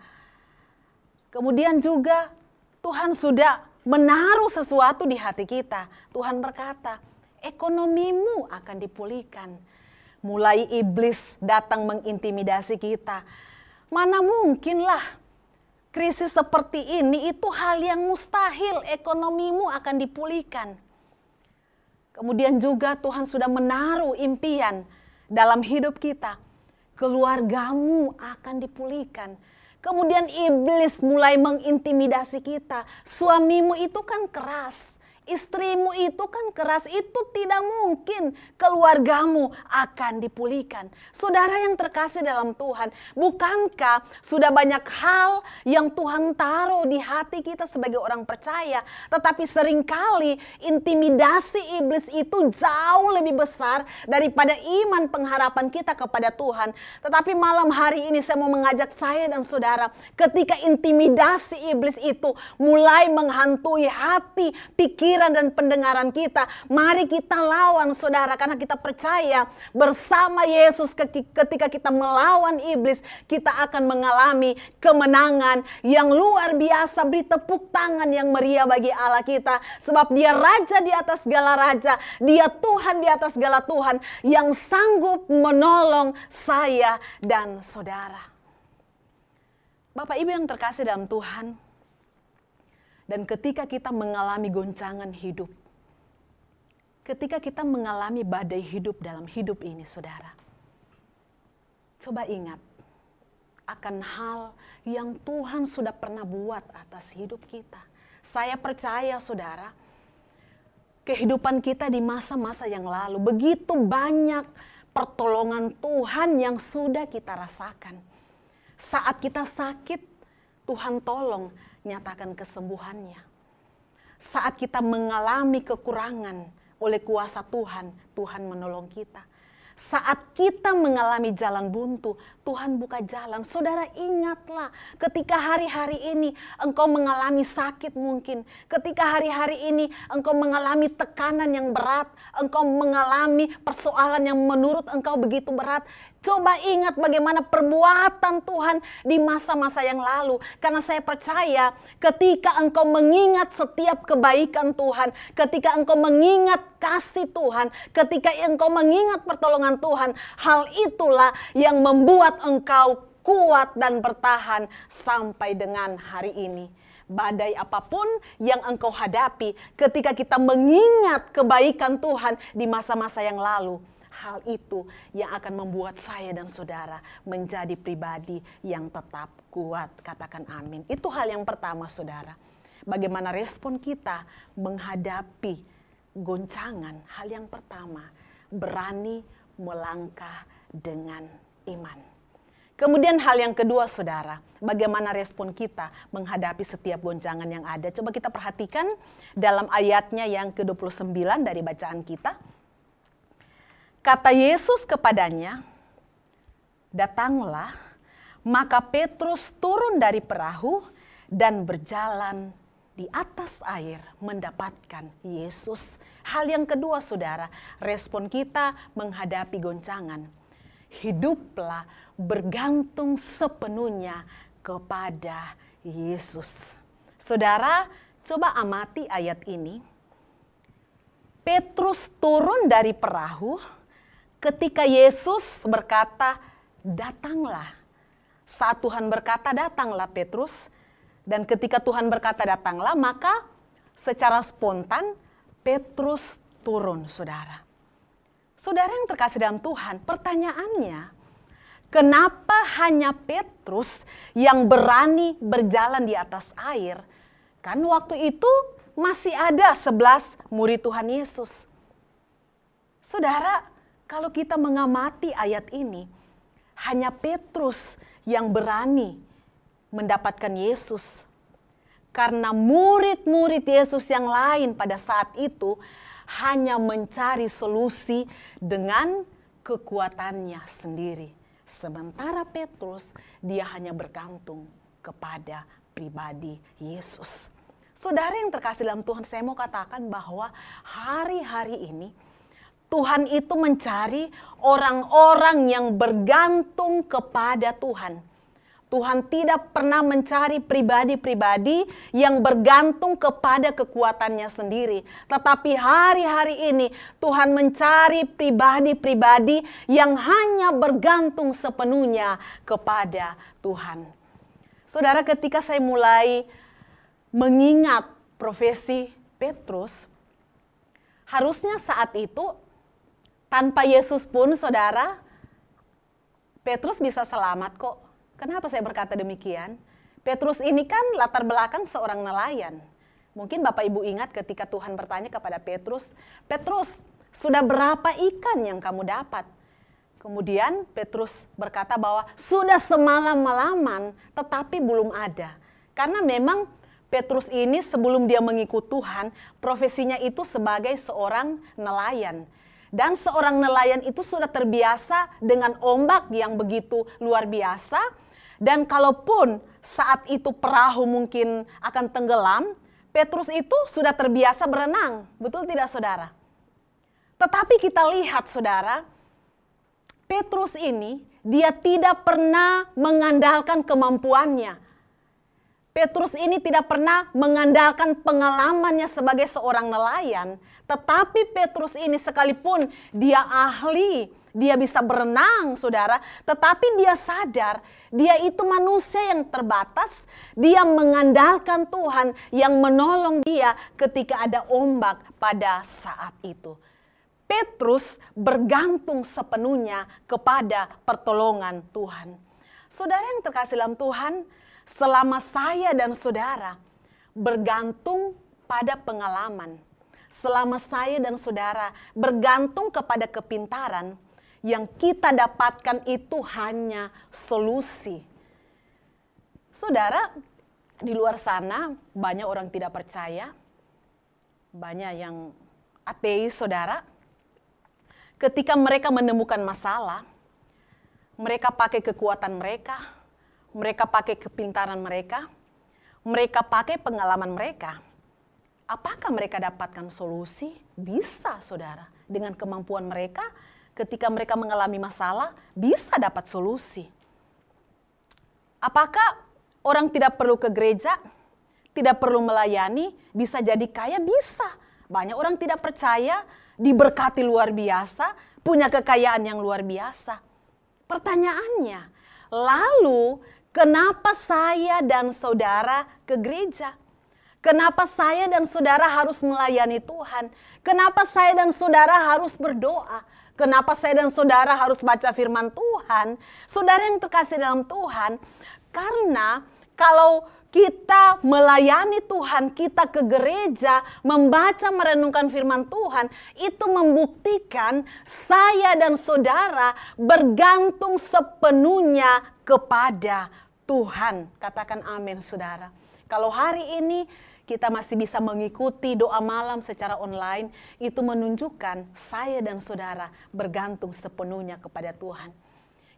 D: Kemudian juga Tuhan sudah menaruh sesuatu di hati kita. Tuhan berkata, ekonomimu akan dipulihkan. Mulai iblis datang mengintimidasi kita. Mana mungkinlah krisis seperti ini, itu hal yang mustahil, ekonomimu akan dipulihkan. Kemudian juga Tuhan sudah menaruh impian dalam hidup kita. Keluargamu akan dipulihkan. Kemudian iblis mulai mengintimidasi kita. Suamimu itu kan keras, Istrimu itu kan keras, itu tidak mungkin keluargamu akan dipulihkan. Saudara yang terkasih dalam Tuhan, bukankah sudah banyak hal yang Tuhan taruh di hati kita sebagai orang percaya, tetapi seringkali intimidasi iblis itu jauh lebih besar daripada iman pengharapan kita kepada Tuhan. Tetapi malam hari ini saya mau mengajak saya dan saudara, ketika intimidasi iblis itu mulai menghantui hati, pikiran dan pendengaran kita, mari kita lawan saudara, karena kita percaya bersama Yesus ketika kita melawan iblis, kita akan mengalami kemenangan yang luar biasa. Beri tepuk tangan yang meriah bagi Allah kita, sebab Dia Raja di atas segala raja, Dia Tuhan di atas segala Tuhan, yang sanggup menolong saya dan saudara. Bapak Ibu yang terkasih dalam Tuhan, dan ketika kita mengalami goncangan hidup, ketika kita mengalami badai hidup dalam hidup ini, saudara, coba ingat akan hal yang Tuhan sudah pernah buat atas hidup kita. Saya percaya, saudara, kehidupan kita di masa-masa yang lalu, begitu banyak pertolongan Tuhan yang sudah kita rasakan. Saat kita sakit, Tuhan tolong nyatakan kesembuhannya. Saat kita mengalami kekurangan, oleh kuasa Tuhan, Tuhan menolong kita. Saat kita mengalami jalan buntu, Tuhan buka jalan. Saudara, ingatlah ketika hari-hari ini engkau mengalami sakit mungkin. Ketika hari-hari ini engkau mengalami tekanan yang berat. Engkau mengalami persoalan yang menurut engkau begitu berat. Coba ingat bagaimana perbuatan Tuhan di masa-masa yang lalu. Karena saya percaya ketika engkau mengingat setiap kebaikan Tuhan, ketika engkau mengingat kasih Tuhan, ketika engkau mengingat pertolongan Tuhan, hal itulah yang membuat engkau kuat dan bertahan sampai dengan hari ini. Badai apapun yang engkau hadapi, ketika kita mengingat kebaikan Tuhan di masa-masa yang lalu, hal itu yang akan membuat saya dan saudara menjadi pribadi yang tetap kuat. Katakan amin. Itu hal yang pertama, saudara. Bagaimana respon kita menghadapi goncangan? Hal yang pertama, berani melangkah dengan iman. Kemudian hal yang kedua, saudara, bagaimana respon kita menghadapi setiap goncangan yang ada. Coba kita perhatikan dalam ayatnya yang ke-29 dari bacaan kita. Kata Yesus kepadanya, datanglah. Maka Petrus turun dari perahu dan berjalan di atas air mendapatkan Yesus. Hal yang kedua, saudara, respon kita menghadapi goncangan. Hiduplah bergantung sepenuhnya kepada Yesus. Saudara, coba amati ayat ini. Petrus turun dari perahu ketika Yesus berkata, datanglah. Saat Tuhan berkata, datanglah Petrus. Dan ketika Tuhan berkata, datanglah, maka secara spontan Petrus turun, saudara. Saudara yang terkasih dalam Tuhan, pertanyaannya, kenapa hanya Petrus yang berani berjalan di atas air? Kan waktu itu masih ada 11 murid Tuhan Yesus. Saudara, kalau kita mengamati ayat ini, hanya Petrus yang berani mendapatkan Yesus. Karena murid-murid Yesus yang lain pada saat itu hanya mencari solusi dengan kekuatannya sendiri. Sementara Petrus, dia hanya bergantung kepada pribadi Yesus. Saudara yang terkasih dalam Tuhan, saya mau katakan bahwa hari-hari ini Tuhan itu mencari orang-orang yang bergantung kepada Tuhan. Tuhan tidak pernah mencari pribadi-pribadi yang bergantung kepada kekuatannya sendiri. Tetapi hari-hari ini Tuhan mencari pribadi-pribadi yang hanya bergantung sepenuhnya kepada Tuhan. Saudara, ketika saya mulai mengingat profesi Petrus, harusnya saat itu tanpa Yesus pun, saudara, Petrus bisa selamat kok. Kenapa saya berkata demikian? Petrus ini kan latar belakang seorang nelayan. Mungkin Bapak Ibu ingat ketika Tuhan bertanya kepada Petrus, Petrus, sudah berapa ikan yang kamu dapat? Kemudian Petrus berkata bahwa sudah semalam-malaman tetapi belum ada. Karena memang Petrus ini sebelum dia mengikut Tuhan, profesinya itu sebagai seorang nelayan. Dan seorang nelayan itu sudah terbiasa dengan ombak yang begitu luar biasa. Dan kalaupun saat itu perahu mungkin akan tenggelam, Petrus itu sudah terbiasa berenang. Betul tidak saudara? Tetapi kita lihat saudara, Petrus ini dia tidak pernah mengandalkan kemampuannya. Petrus ini tidak pernah mengandalkan pengalamannya sebagai seorang nelayan. Tetapi Petrus ini sekalipun dia ahli, dia bisa berenang saudara. Tetapi dia sadar, dia itu manusia yang terbatas. Dia mengandalkan Tuhan yang menolong dia ketika ada ombak pada saat itu. Petrus bergantung sepenuhnya kepada pertolongan Tuhan. Saudara yang terkasih dalam Tuhan, selama saya dan saudara bergantung pada pengalaman, selama saya dan saudara bergantung kepada kepintaran, yang kita dapatkan itu hanya solusi. Saudara, di luar sana banyak orang tidak percaya, banyak yang ateis saudara. Ketika mereka menemukan masalah, mereka pakai kekuatan mereka, mereka pakai kepintaran mereka, mereka pakai pengalaman mereka. Apakah mereka dapatkan solusi? Bisa saudara. Dengan kemampuan mereka, ketika mereka mengalami masalah, bisa dapat solusi. Apakah orang tidak perlu ke gereja, tidak perlu melayani, bisa jadi kaya? Bisa. Banyak orang tidak percaya, diberkati luar biasa, punya kekayaan yang luar biasa. Pertanyaannya, lalu kenapa saya dan saudara ke gereja? Kenapa saya dan saudara harus melayani Tuhan? Kenapa saya dan saudara harus berdoa? Kenapa saya dan saudara harus baca firman Tuhan? Saudara yang terkasih dalam Tuhan, karena kalau kita melayani Tuhan, kita ke gereja, membaca merenungkan firman Tuhan, itu membuktikan saya dan saudara bergantung sepenuhnya kepada Tuhan. Katakan amin saudara. Kalau hari ini kita masih bisa mengikuti doa malam secara online, itu menunjukkan saya dan saudara bergantung sepenuhnya kepada Tuhan.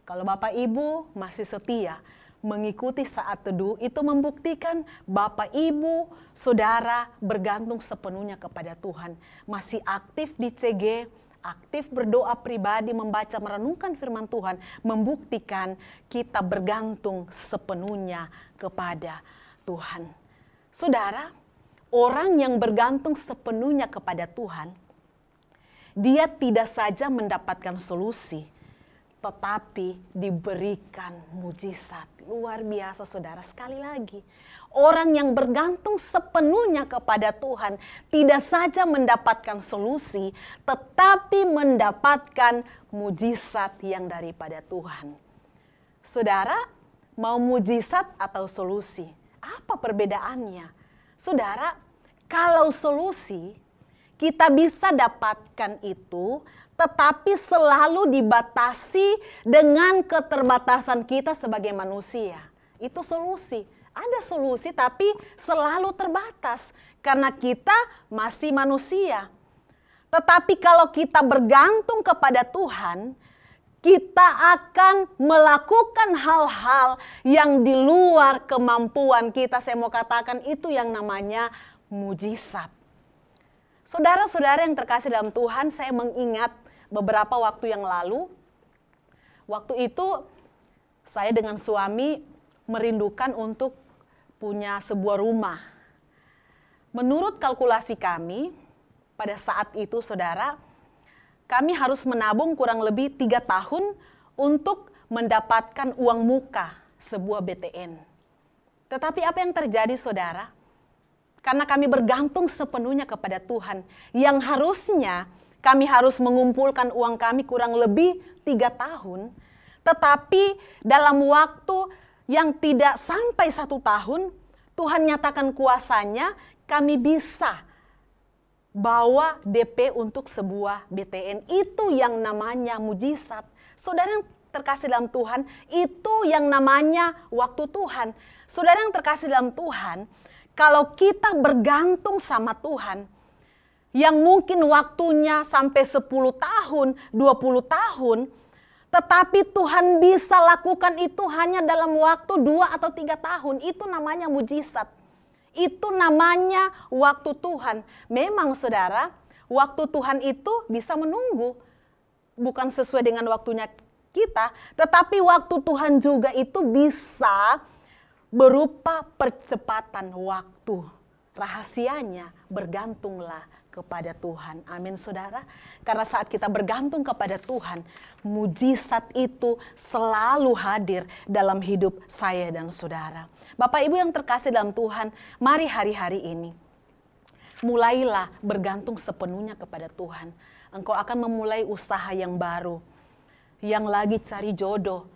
D: Kalau Bapak Ibu masih setia mengikuti saat teduh, itu membuktikan Bapak, Ibu, Saudara bergantung sepenuhnya kepada Tuhan. Masih aktif di CG, aktif berdoa pribadi, membaca, merenungkan firman Tuhan, membuktikan kita bergantung sepenuhnya kepada Tuhan. Saudara, orang yang bergantung sepenuhnya kepada Tuhan, dia tidak saja mendapatkan solusi, tetapi diberikan mujizat. Luar biasa saudara, sekali lagi. Orang yang bergantung sepenuhnya kepada Tuhan tidak saja mendapatkan solusi, tetapi mendapatkan mujizat yang daripada Tuhan. Saudara, mau mujizat atau solusi? Apa perbedaannya? Saudara, kalau solusi kita bisa dapatkan itu, tetapi selalu dibatasi dengan keterbatasan kita sebagai manusia. Itu solusi. Ada solusi tapi selalu terbatas karena kita masih manusia. Tetapi kalau kita bergantung kepada Tuhan, kita akan melakukan hal-hal yang di luar kemampuan kita. Saya mau katakan itu yang namanya mujizat. Saudara-saudara yang terkasih dalam Tuhan, saya mengingat beberapa waktu yang lalu, waktu itu saya dengan suami merindukan untuk punya sebuah rumah. Menurut kalkulasi kami, pada saat itu saudara, kami harus menabung kurang lebih 3 tahun untuk mendapatkan uang muka sebuah BTN. Tetapi apa yang terjadi saudara? Karena kami bergantung sepenuhnya kepada Tuhan, yang harusnya kami harus mengumpulkan uang kami kurang lebih 3 tahun. Tetapi dalam waktu yang tidak sampai 1 tahun, Tuhan nyatakan kuasanya, kami bisa bawa DP untuk sebuah BTN. Itu yang namanya mujizat. Saudara yang terkasih dalam Tuhan, itu yang namanya waktu Tuhan. Saudara yang terkasih dalam Tuhan, kalau kita bergantung sama Tuhan, yang mungkin waktunya sampai 10 tahun, 20 tahun, tetapi Tuhan bisa lakukan itu hanya dalam waktu 2 atau 3 tahun. Itu namanya mujizat. Itu namanya waktu Tuhan. Memang saudara, waktu Tuhan itu bisa menunggu. Bukan sesuai dengan waktunya kita, tetapi waktu Tuhan juga itu bisa berupa percepatan waktu. Rahasianya bergantunglah kepada Tuhan. Amin saudara. Karena saat kita bergantung kepada Tuhan, mujizat itu selalu hadir dalam hidup saya dan saudara. Bapak Ibu yang terkasih dalam Tuhan, mari hari-hari ini mulailah bergantung sepenuhnya kepada Tuhan. Engkau akan memulai usaha yang baru. Yang lagi cari jodoh,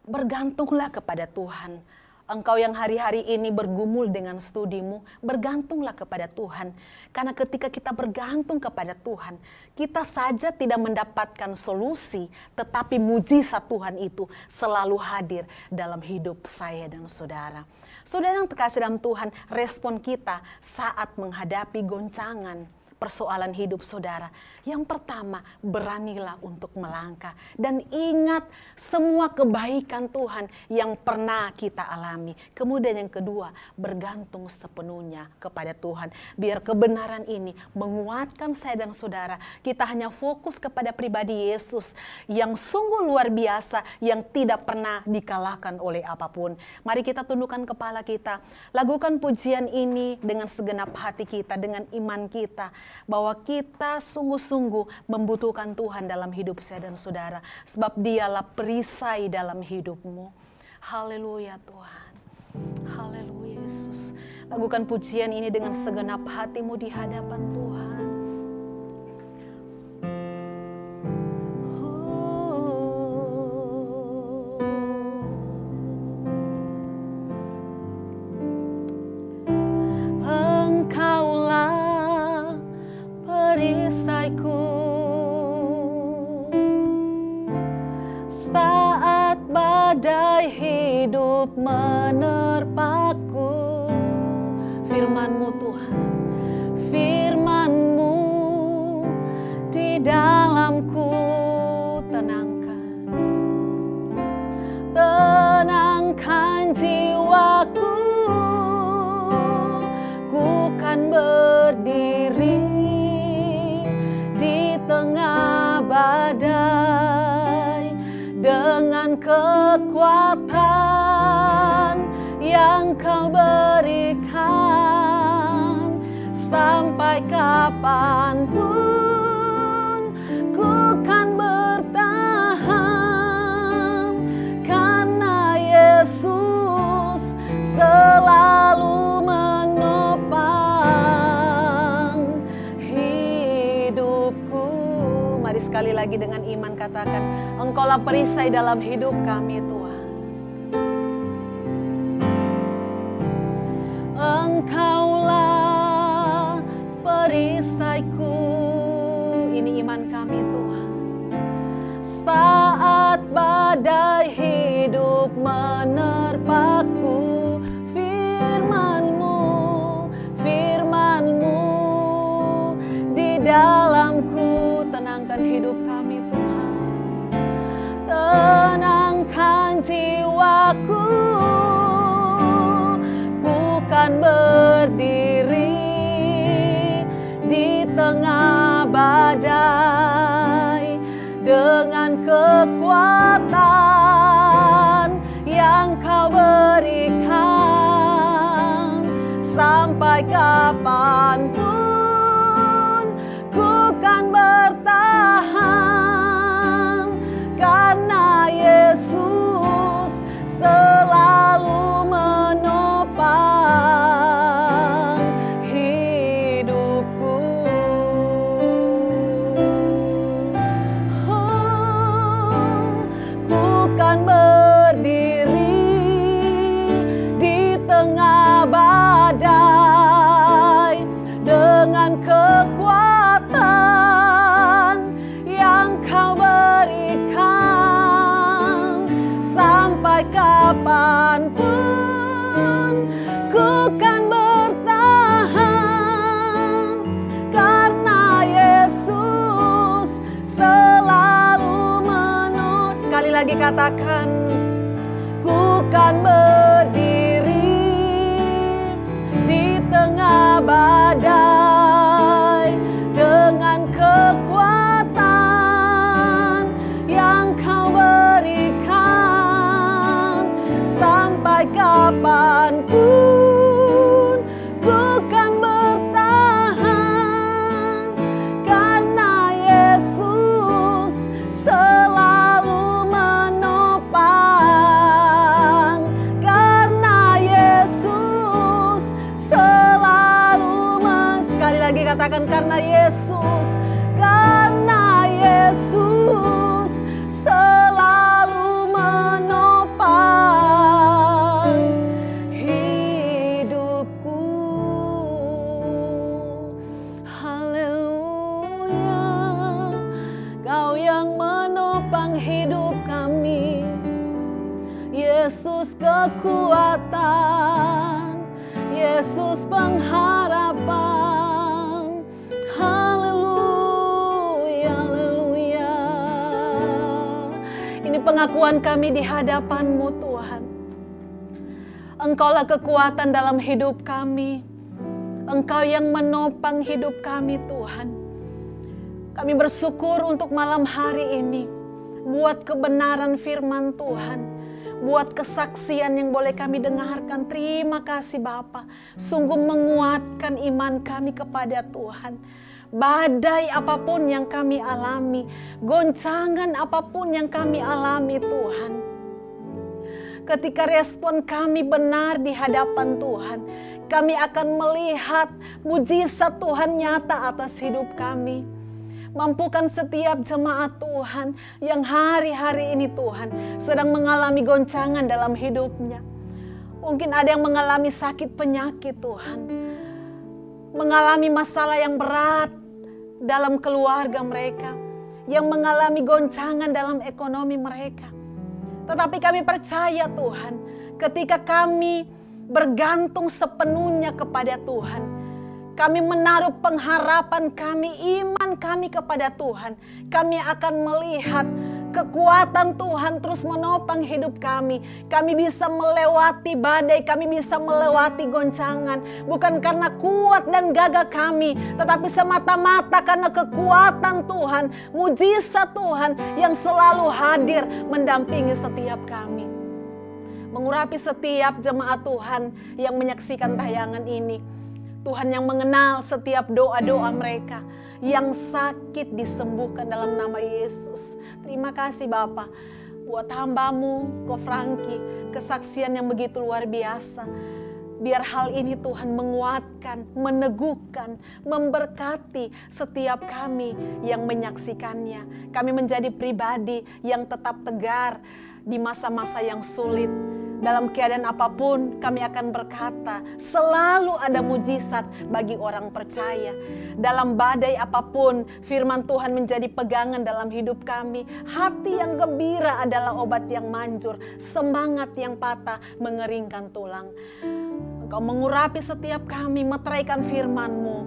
D: bergantunglah kepada Tuhan. Engkau yang hari-hari ini bergumul dengan studimu, bergantunglah kepada Tuhan. Karena ketika kita bergantung kepada Tuhan, kita saja tidak mendapatkan solusi, tetapi mujizat Tuhan itu selalu hadir dalam hidup saya dan saudara. Saudara yang terkasih dalam Tuhan, respon kita saat menghadapi goncangan, persoalan hidup saudara. Yang pertama, beranilah untuk melangkah. Dan ingat semua kebaikan Tuhan yang pernah kita alami. Kemudian yang kedua, bergantung sepenuhnya kepada Tuhan. Biar kebenaran ini menguatkan saya dan saudara. Kita hanya fokus kepada pribadi Yesus yang sungguh luar biasa, yang tidak pernah dikalahkan oleh apapun. Mari kita tundukkan kepala kita. Lakukan pujian ini dengan segenap hati kita, dengan iman kita. Bahwa kita sungguh-sungguh membutuhkan Tuhan dalam hidup saya dan saudara. Sebab dialah perisai dalam hidupmu. Haleluya Tuhan. Haleluya Yesus. Lakukan pujian ini dengan segenap hatimu di hadapan Tuhan.
E: Saat badai hidup menerpaku, firman-Mu Tuhan, firman-Mu di dalamku tenangkan, tenangkan jiwaku, ku kan berdiri di tengah badai dengan kekuatan yang Kau berikan. Sampai kapanpun ku kan bertahan, karena Yesus selalu menopang hidupku. Mari sekali lagi dengan iman katakan, Engkaulah perisai dalam hidup kami Tuhan. Engkaulah perisaiku. Ini iman kami Tuhan. Saat badai hidup menerpaku, firman-Mu, firman-Mu di dalamku tenangkan hidup kami Tuhan. Tenangkan jiwaku, ku kan berdiri di tengah badai dengan kekuatan yang Kau berikan. Sampai kapanpun ku kan bertahan, karena Yesus selalu menopang hidupku. Ku kan berdiri di tengah badai
D: katakan, ku kan berdiri di tengah badai dengan kekuatan yang kau berikan. Sampai kapanpun ku kan bertahan, karena Yesus selalu menopang. Karena Yesus selalu sekali lagi katakan, karena Yesus selalu menopang hidupku. Haleluya, Kau yang menopang hidup kami. Yesus kekuatan, Yesus pengharapan. Haleluya, haleluya. Ini pengakuan kami di hadapan-Mu Tuhan. Engkaulah kekuatan dalam hidup kami. Engkau yang menopang hidup kami Tuhan. Kami bersyukur untuk malam hari ini. Buat kebenaran firman Tuhan. Buat kesaksian yang boleh kami dengarkan. Terima kasih Bapa. Sungguh menguatkan iman kami kepada Tuhan. Badai apapun yang kami alami, goncangan apapun yang kami alami Tuhan, ketika respon kami benar di hadapan Tuhan, kami akan melihat mujizat Tuhan nyata atas hidup kami. Mampukan setiap jemaat Tuhan yang hari-hari ini Tuhan sedang mengalami goncangan dalam hidupnya. Mungkin ada yang mengalami sakit penyakit Tuhan, mengalami masalah yang berat dalam keluarga mereka, yang mengalami goncangan dalam ekonomi mereka. Tetapi kami percaya Tuhan, ketika kami bergantung sepenuhnya kepada Tuhan, kami menaruh pengharapan kami, iman kami kepada Tuhan, kami akan melihat kekuatan Tuhan terus menopang hidup kami. Kami bisa melewati badai, kami bisa melewati goncangan. Bukan karena kuat dan gagah kami, tetapi semata-mata karena kekuatan Tuhan, mujizat Tuhan yang selalu hadir mendampingi setiap kami. Mengurapi setiap jemaat Tuhan yang menyaksikan tayangan ini. Tuhan yang mengenal setiap doa-doa mereka, yang sakit disembuhkan dalam nama Yesus. Terima kasih Bapa buat hamba-Mu, Ko Franky, kesaksian yang begitu luar biasa. Biar hal ini Tuhan menguatkan, meneguhkan, memberkati setiap kami yang menyaksikannya. Kami menjadi pribadi yang tetap tegar di masa-masa yang sulit. Dalam keadaan apapun kami akan berkata, selalu ada mujizat bagi orang percaya. Dalam badai apapun, firman Tuhan menjadi pegangan dalam hidup kami. Hati yang gembira adalah obat yang manjur, semangat yang patah mengeringkan tulang. Engkau mengurapi setiap kami, meteraikan firman-Mu.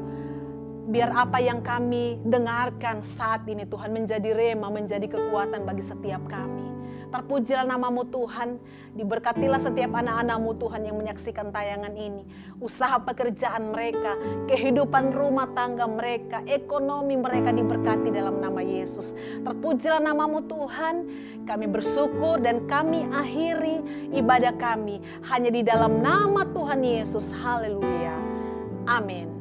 D: Biar apa yang kami dengarkan saat ini Tuhan menjadi rema, menjadi kekuatan bagi setiap kami. Terpujilah nama-Mu Tuhan, diberkatilah setiap anak-anak-Mu Tuhan yang menyaksikan tayangan ini. Usaha pekerjaan mereka, kehidupan rumah tangga mereka, ekonomi mereka diberkati dalam nama Yesus. Terpujilah nama-Mu Tuhan, kami bersyukur dan kami akhiri ibadah kami hanya di dalam nama Tuhan Yesus. Haleluya. Amin.